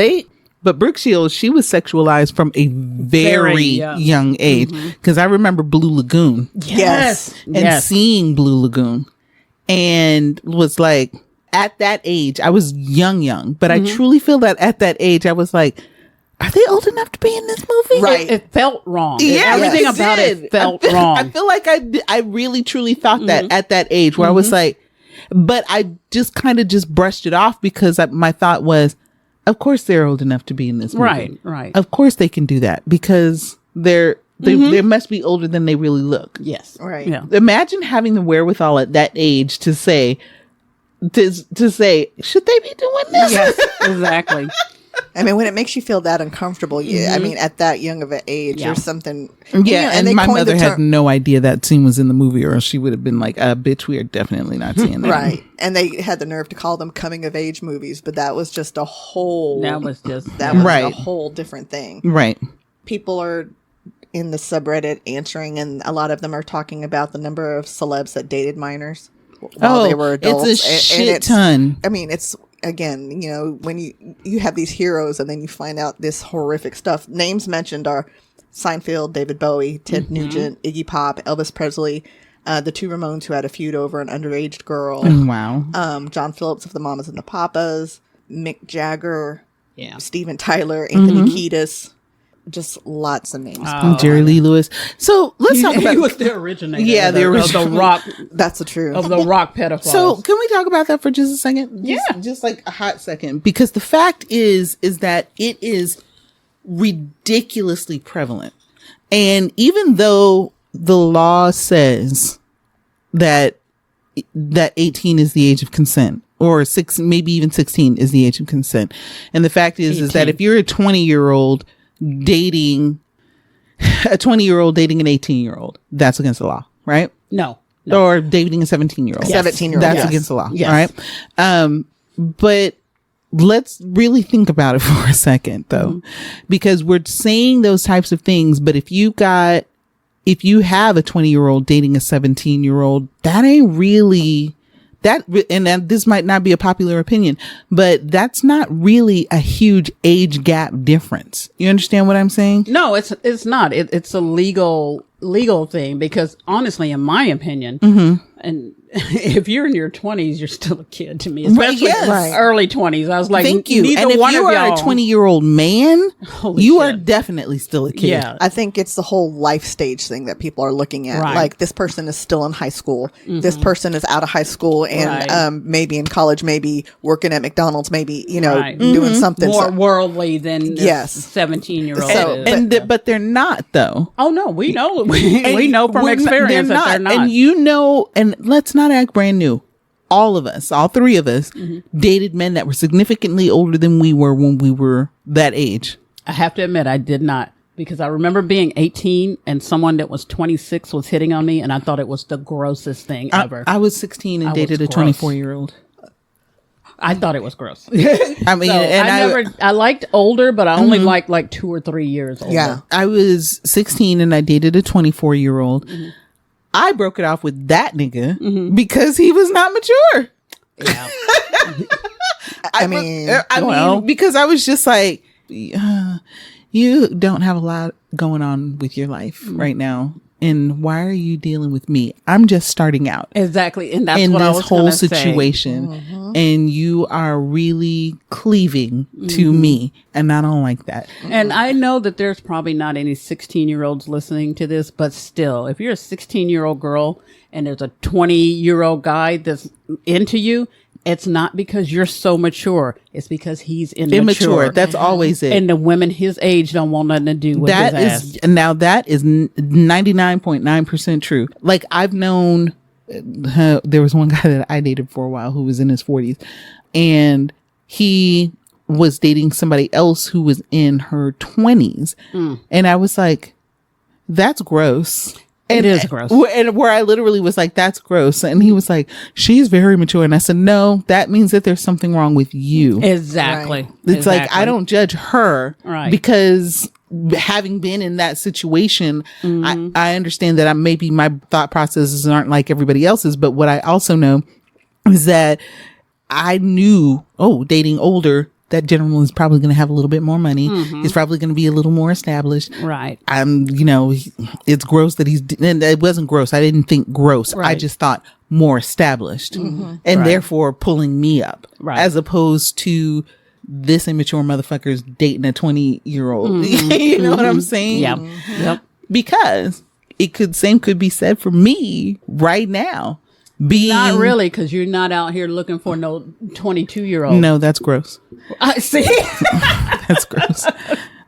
But Brooke Shields, she was sexualized from a very young age. Because I remember Blue Lagoon. Yes. And seeing Blue Lagoon. And was like, at that age, I was young. But I truly feel that at that age, I was like, are they old enough to be in this movie? Right. It felt wrong. Yeah, everything about it felt wrong. I feel like I really, truly thought that at that age where I was like, but I just kind of just brushed it off because my thought was, of course they're old enough to be in this movie. Right. Of course they can do that because they must be older than they really look. Yes. Right. Yeah. Imagine having the wherewithal at that age to say, should they be doing this? Yes, exactly. I mean, when it makes you feel that uncomfortable, I mean, at that young of an age or something. Yeah, and my mother had no idea that scene was in the movie, or else she would have been like, bitch, we are definitely not seeing that. Right. And they had the nerve to call them coming of age movies, but that was just a whole... That was a whole different thing. Right. People are in the subreddit answering, and a lot of them are talking about the number of celebs that dated minors while they were adults. It's a shit ton. I mean, it's... Again, when you have these heroes and then you find out this horrific stuff. Names mentioned are Seinfeld, David Bowie, Ted Nugent, Iggy Pop, Elvis Presley, the two Ramones who had a feud over an underage girl. Wow. John Phillips of the Mamas and the Papas, Mick Jagger, Steven Tyler, Mm-hmm. Anthony Kiedis. Just lots of names. Jerry Lee Lewis. So let's talk about. He was the originator. Yeah, of the the original. rock. That's the truth. Of the rock pedophiles. So can we talk about that for just a second? Just like a hot second, because the fact is that it is ridiculously prevalent, and even though the law says that 18 is the age of consent, or maybe even 16 is the age of consent, and the fact is that if you're a 20-year-old dating an 18-year-old, that's against the law, right? No. Or dating a 17-year-old. 17-year-old. That's against the law. Yes. All right. But let's really think about it for a second, though, because we're saying those types of things. But if you have a 20-year-old dating a 17-year-old, that ain't really and this might not be a popular opinion, but that's not really a huge age gap difference. You understand what I'm saying? No, it's not. It's a legal thing, because honestly, in my opinion, and if you're in your 20s, you're still a kid to me, especially early 20s. I was like, thank you. Neither And if one you of are y'all, a 20-year-old man, Holy you shit. are definitely still a kid. Yeah. I think it's the whole life stage thing that people are looking at. Right. Like, this person is still in high school. This person is out of high school and maybe in college, maybe working at McDonald's, maybe, doing something. more worldly than Yes. 17-year-old. So, But they're not, though. Oh no, we know. We know from experience that they're not. And and let's not act brand new. All of us, all three of us, dated men that were significantly older than we were when we were that age. I have to admit, I did not, because I remember being 18 and someone that was 26 was hitting on me, and I thought it was the grossest thing ever. I was 16 and dated a 24-year-old. I thought it was gross. I mean, so I liked older, but I only liked like 2 or 3 years older. Yeah. I was 16 and I dated a 24-year-old. I broke it off with that nigga because he was not mature. Yeah. I mean, because I was just like, you don't have a lot going on with your life right now. And why are you dealing with me? I'm just starting out. Exactly. And that's in what I this was whole gonna say. situation. And you are really cleaving to me. And I don't like that. And I know that there's probably not any 16-year-olds listening to this, but still, if you're a 16-year-old girl and there's a 20-year-old guy that's into you, it's not because you're so mature. It's because he's immature. That's always it. And the women his age don't want nothing to do with his ass. Now that is 99.9% true. Like, I've known, there was one guy that I dated for a while who was in his 40s, and he was dating somebody else who was in her 20s. And I was like, that's gross. It is gross. And where I literally was like, that's gross. And he was like, she's very mature. And I said, no, that means that there's something wrong with you. Exactly. Right. It's like, I don't judge her because having been in that situation, I understand that maybe my thought processes aren't like everybody else's. But what I also know is that I knew, dating older, that gentleman is probably going to have a little bit more money. He's probably going to be a little more established. Right. It's gross that and it wasn't gross. I didn't think gross. Right. I just thought more established and therefore pulling me up as opposed to this immature motherfucker's dating a 20-year-old. You know what I'm saying? Yep. Because same could be said for me right now. Not really, because you're not out here looking for no 22-year-old. No, that's gross. I see. That's gross.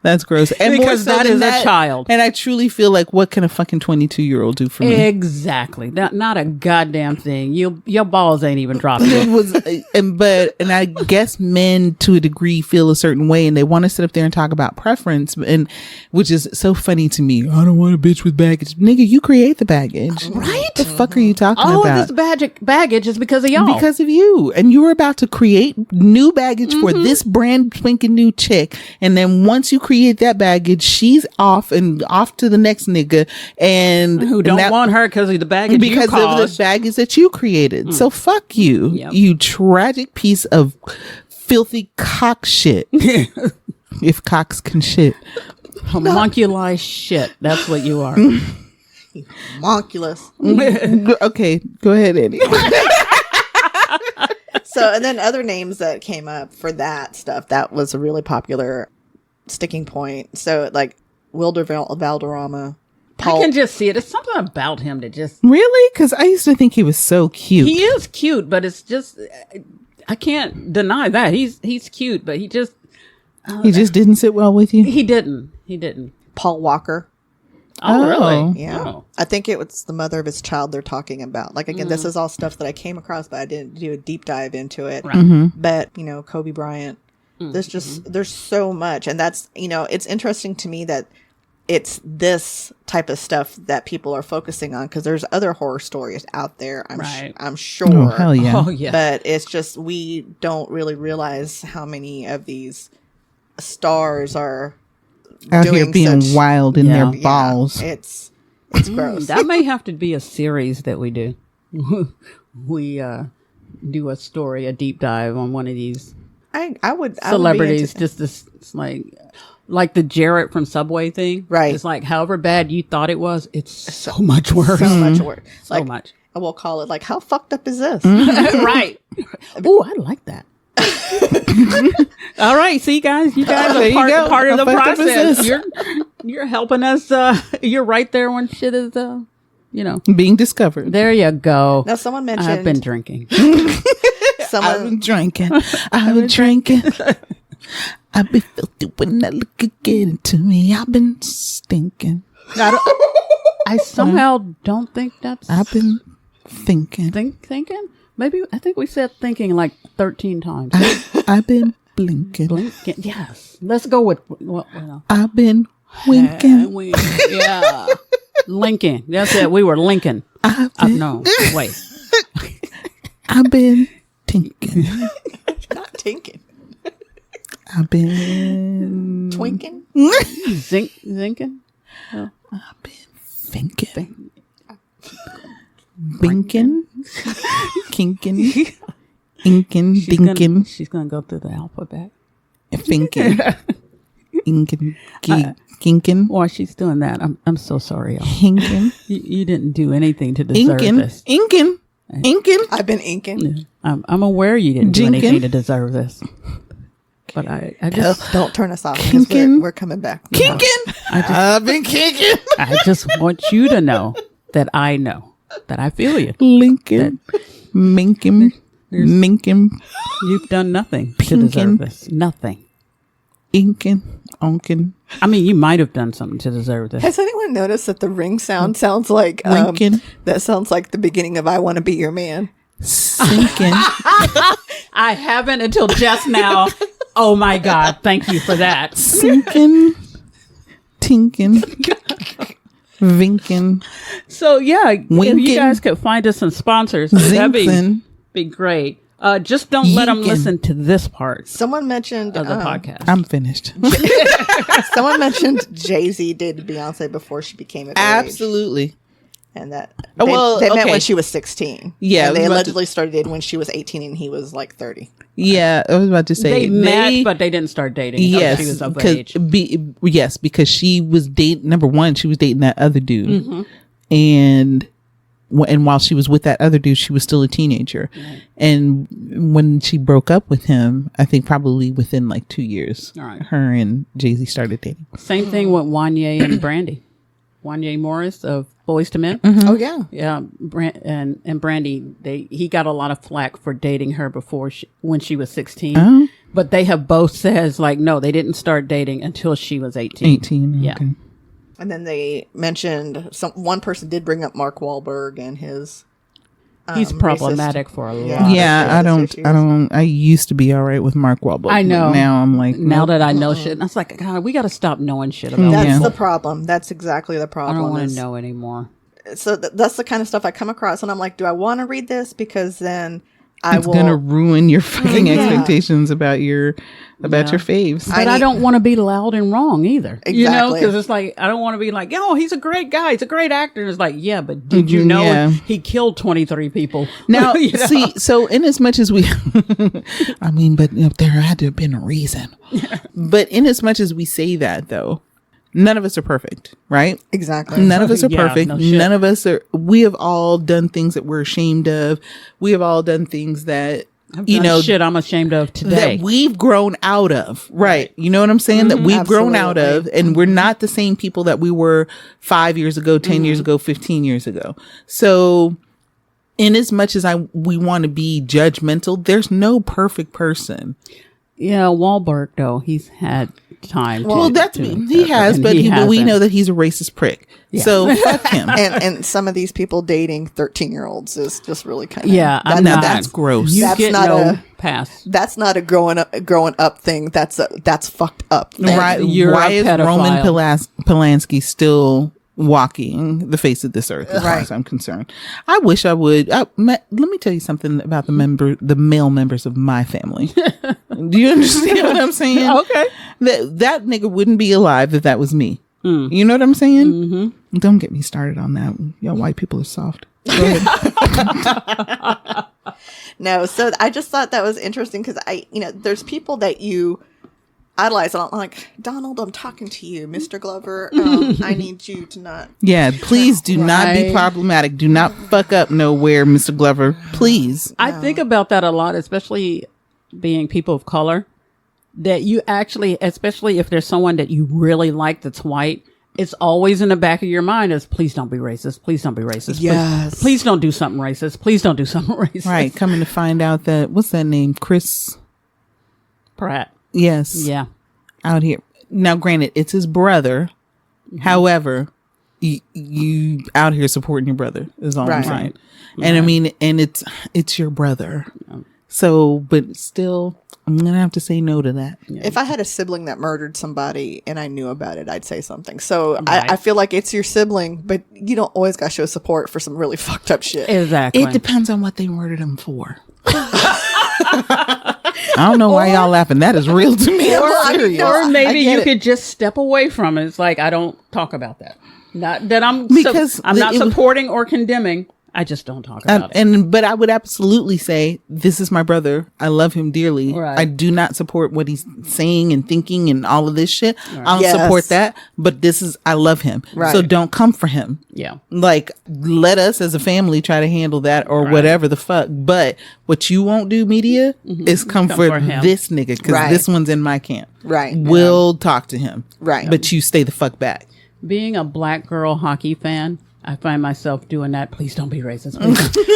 That's gross. And because more so that is a child. And I truly feel like, what can a fucking 22-year-old do for me? Exactly. Not a goddamn thing. Your balls ain't even dropping. It was, and I guess men to a degree feel a certain way, and they want to sit up there and talk about preference, and which is so funny to me. I don't want a bitch with baggage, nigga. You create the baggage, right? What the fuck are you talking about? All of this baggage is because of y'all. Because of you, and you were about to create new baggage for this brand spanking new chick, and then once you create that baggage, she's off to the next nigga, and who don't want her because of the baggage because of the baggage that you created. So fuck you, you tragic piece of filthy cock shit. If cocks can shit. Homunculized shit. That's what you are. Homunculus. Okay, go ahead, Andi. So, and then other names that came up for that stuff, that was a really popular sticking point. So, like, Wilder Valderrama. I can just see it. It's something about him that just... Really? Because I used to think he was so cute. He is cute, but it's just... I can't deny that. He's cute, but he just... He just didn't sit well with you? He didn't. Paul Walker. Oh, really? Yeah. Oh. I think it was the mother of his child they're talking about. Like, again, this is all stuff that I came across, but I didn't do a deep dive into it. Right. Mm-hmm. But, you know, Kobe Bryant, there's so much. And that's, you know, it's interesting to me that it's this type of stuff that people are focusing on, because there's other horror stories out there, I'm sure. Oh, hell yeah. Oh, yeah. But it's just, we don't really realize how many of these stars are out here being wild in their balls. Yeah, it's gross. That may have to be a series that we do. We do a story, a deep dive on one of these I would celebrities. Just this, it's like the Jarrett from Subway thing. Right. It's like, however bad you thought it was, it's so much worse. So much worse. So much. We'll call it like, how fucked up is this? Right. Oh, I like that. All right, see, guys, you guys are part of the process. You're helping us. You're right there when shit is, being discovered. There you go. Now, someone mentioned I've been drinking. I've been drinking. I've been drinking. I've been filthy when that liquor get into me. I've been stinking. I somehow don't think that's. I've been thinking. Thinking? Maybe I think we said thinking like 13 times. I've been blinking. Blinking. Yes. Let's go with. I've been winking. Yeah. Linking. That's it. We were linking. No. Wait. I've been tinking. not tinking. I've been twinking. Zinking. Oh. I've been thinking. Binking. Kinking. Inking. Dinking. She's gonna go through the alphabet. Thinking. Inking. Kinking. While she's doing that, I'm so sorry, y'all. Hinking. You didn't do anything to deserve this. Inking. I've been inking. Yeah. I'm aware you didn't do anything to deserve this. But I just don't turn us off, because we're coming back. Kinking. I've been kinking. I just want you to know that I know that I feel you. Lincoln. Minkin. Minkin. You've done nothing to deserve this. Nothing. Inkin. Onkin. I mean, you might have done something to deserve this. Has anyone noticed that the ring sound sounds like that sounds like the beginning of I Want to Be Your Man? Sinking. I haven't until just now. Oh my God. Thank you for that. Sinking. Tinkin. Vinkin. So yeah, Winkin. if you guys could find us some sponsors, that'd be great. Just don't let them listen to this part. Someone mentioned of the podcast. I'm finished. Someone mentioned Jay-Z did Beyonce before she became of age. Absolutely. And that they met when she was 16. Yeah, and they allegedly started dating when she was 18 and he was like 30. Yeah, I was about to say they met, but they didn't start dating. Yes, she was of age. Yes, because she was dating. Number one, she was dating that other dude, and while she was with that other dude, she was still a teenager. Right. And when she broke up with him, I think probably within like 2 years, her and Jay-Z started dating. Same thing with Wanye and Brandy. Wanye Morris of Boys to Men. Mm-hmm. Oh yeah, yeah. And Brandy, he got a lot of flack for dating her before when she was 16. Oh. But they have both said like, no, they didn't start dating until she was 18. 18. Yeah. Okay. And then they mentioned one person did bring up Mark Wahlberg and his. He's problematic for a lot. Yeah, I used to be all right with Mark Wahlberg. I know. Now I'm like, now that I know shit, I was like, God, we got to stop knowing shit about. That's the problem. That's exactly the problem. I don't want to know anymore. So that's the kind of stuff I come across, and I'm like, do I want to read this? Because then it's gonna ruin your fucking expectations about your faves. But I don't want to be loud and wrong either. Exactly. You know, because it's like I don't want to be like, oh, he's a great guy, he's a great actor. And it's like, yeah, but did you know he killed 23 people? Now, see, so in as much as we, I mean, but there had to have been a reason. But in as much as we say that, though, none of us are perfect, right? Exactly. None of us are perfect. No, none of us are. We have all done things that we're ashamed of. We have all done things that, shit I'm ashamed of today. That we've grown out of. Right. You know what I'm saying? That we've grown out of, and we're not the same people that we were 5 years ago, 10 years ago, 15 years ago. So in as much as we want to be judgmental, there's no perfect person. Yeah, Wahlberg though, he's had time. Well, he has, but we know that he's a racist prick. Yeah. So fuck him. And some of these people dating 13-year-olds is just really kind of that's gross. That's not a pass. That's not a growing up thing. That's fucked up. Right? Why is Roman Polanski still walking the face of this earth, as far as I'm concerned? I wish I would. Let me tell you something about the male members of my family. Do you understand what I'm saying? Okay. That nigga wouldn't be alive if that was me. You know what I'm saying? Mm-hmm. Don't get me started on that. Y'all white people are soft. No, so I just thought that was interesting because there's people that you idolize, and I'm like, Donald, I'm talking to you, Mr. Glover. I need you to not. Yeah, please do not be problematic. Do not fuck up nowhere, Mr. Glover. Please. I think about that a lot, especially being people of color. That you actually, especially if there's someone that you really like that's white, it's always in the back of your mind is, please don't be racist. Please don't be racist. Yes. Please don't do something racist. Please don't do something racist. Right. Coming to find out that, what's that name? Chris Pratt. Yes. Yeah. Out here. Now, granted, it's his brother. Mm-hmm. However, you out here supporting your brother is all I'm saying. Right. And I mean, and it's your brother. Yeah. So, but still, I'm going to have to say no to that. If I had a sibling that murdered somebody and I knew about it, I'd say something. So I feel like it's your sibling, but you don't always got to show support for some really fucked up shit. Exactly. It depends on what they murdered him for. I don't know why y'all laughing. That is real to me. Or maybe you could just step away from it. It's like, I don't talk about that. Not that I'm not supporting or condemning. I just don't talk about it. But I would absolutely say, this is my brother. I love him dearly. Right. I do not support what he's saying and thinking and all of this shit. Right. I don't support that. But I love him. Right. So don't come for him. Yeah. Like, let us as a family try to handle that or whatever the fuck. But what you won't do, media, is come for this nigga. Because this one's in my camp. Right. We'll talk to him. Right. But you stay the fuck back. Being a black girl hockey fan, I find myself doing that. Please don't be racist.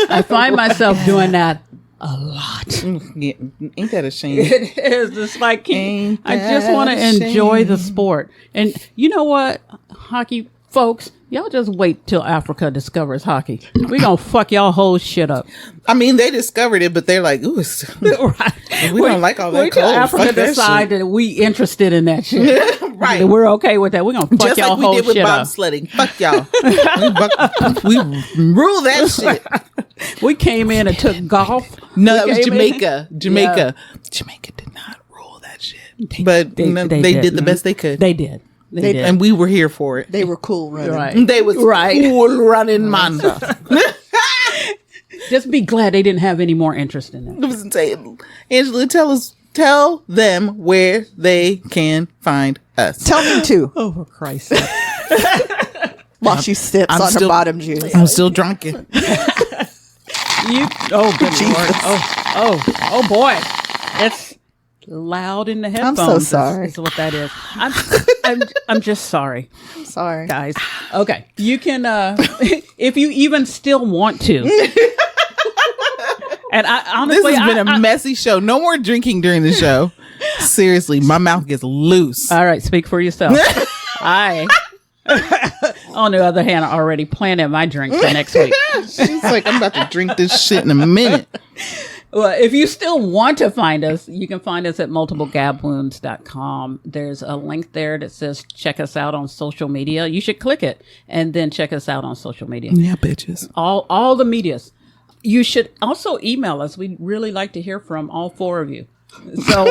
I find myself doing that a lot. Yeah, ain't that a shame? It is. It's like, I just want to enjoy the sport. And you know what, hockey folks, y'all just wait till Africa discovers hockey. We gonna fuck y'all whole shit up. I mean, they discovered it, but they're like, ooh, right. we don't like all that. Wait till Africa decide that we interested in that shit. Right. We're okay with that. We're gonna fuck y'all whole shit up. Just like we did with bobsledding. Fuck y'all. we rule that shit. We came in and took golf. No, that was Jamaica. Jamaica did not rule that shit. But they did the best they could. They did. They did. And we were here for it. They were cool running. Right. They was cool running, man. Just be glad they didn't have any more interest in it. Angela, tell them where they can find us. Tell me too. Oh, for Christ's sake. While she sips on her bottom juice. I'm still drunken. Good Lord. Oh boy. It's loud in the headphones. I'm so sorry. Is what that is. I'm just sorry. I'm sorry, guys. Okay, you can if you even still want to. And I honestly, this has been a messy show. No more drinking during the show. Seriously, my mouth gets loose. All right, speak for yourself. On the other hand, I already planned my drink for next week. She's like, I'm about to drink this shit in a minute. Well, if you still want to find us, you can find us at multiplegabwounds.com. There's a link there that says check us out on social media. You should click it and then check us out on social media. Yeah, bitches. All the medias. You should also email us. We'd really like to hear from all four of you. So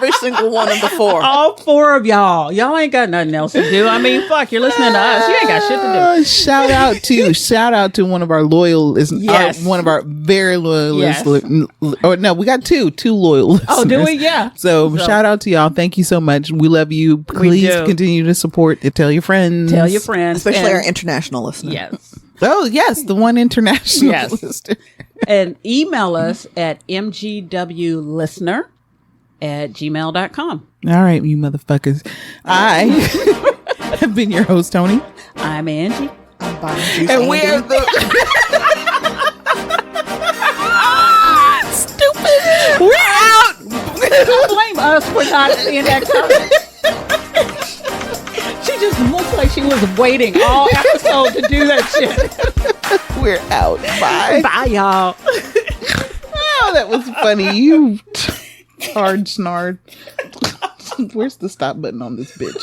every single one of the 4. All 4 of y'all. Y'all ain't got nothing else to do. I mean, fuck, you're listening to us. You ain't got shit to do. Shout out to one of our loyal listeners. Yes. One of our very loyal Yes. listeners. Oh, no, we got two loyal listeners. Oh, do we? Yeah. So shout out to y'all. Thank you so much. We love you. Please continue to support. Tell your friends. Tell your friends. Especially our international listeners. Yes. Oh, yes. The one international listener. And email us at mgwlistener@gmail.com. All right, you motherfuckers. I have been your host, Toni. I'm Angie. I'm Bottom Juice And Andi. we're the... Stupid. We're out. Don't blame us for not seeing that coming. She just looks like she was waiting all episode to do that shit. We're out. Bye. Bye, y'all. Oh, that was funny. You hard snarl. Where's the stop button on this bitch?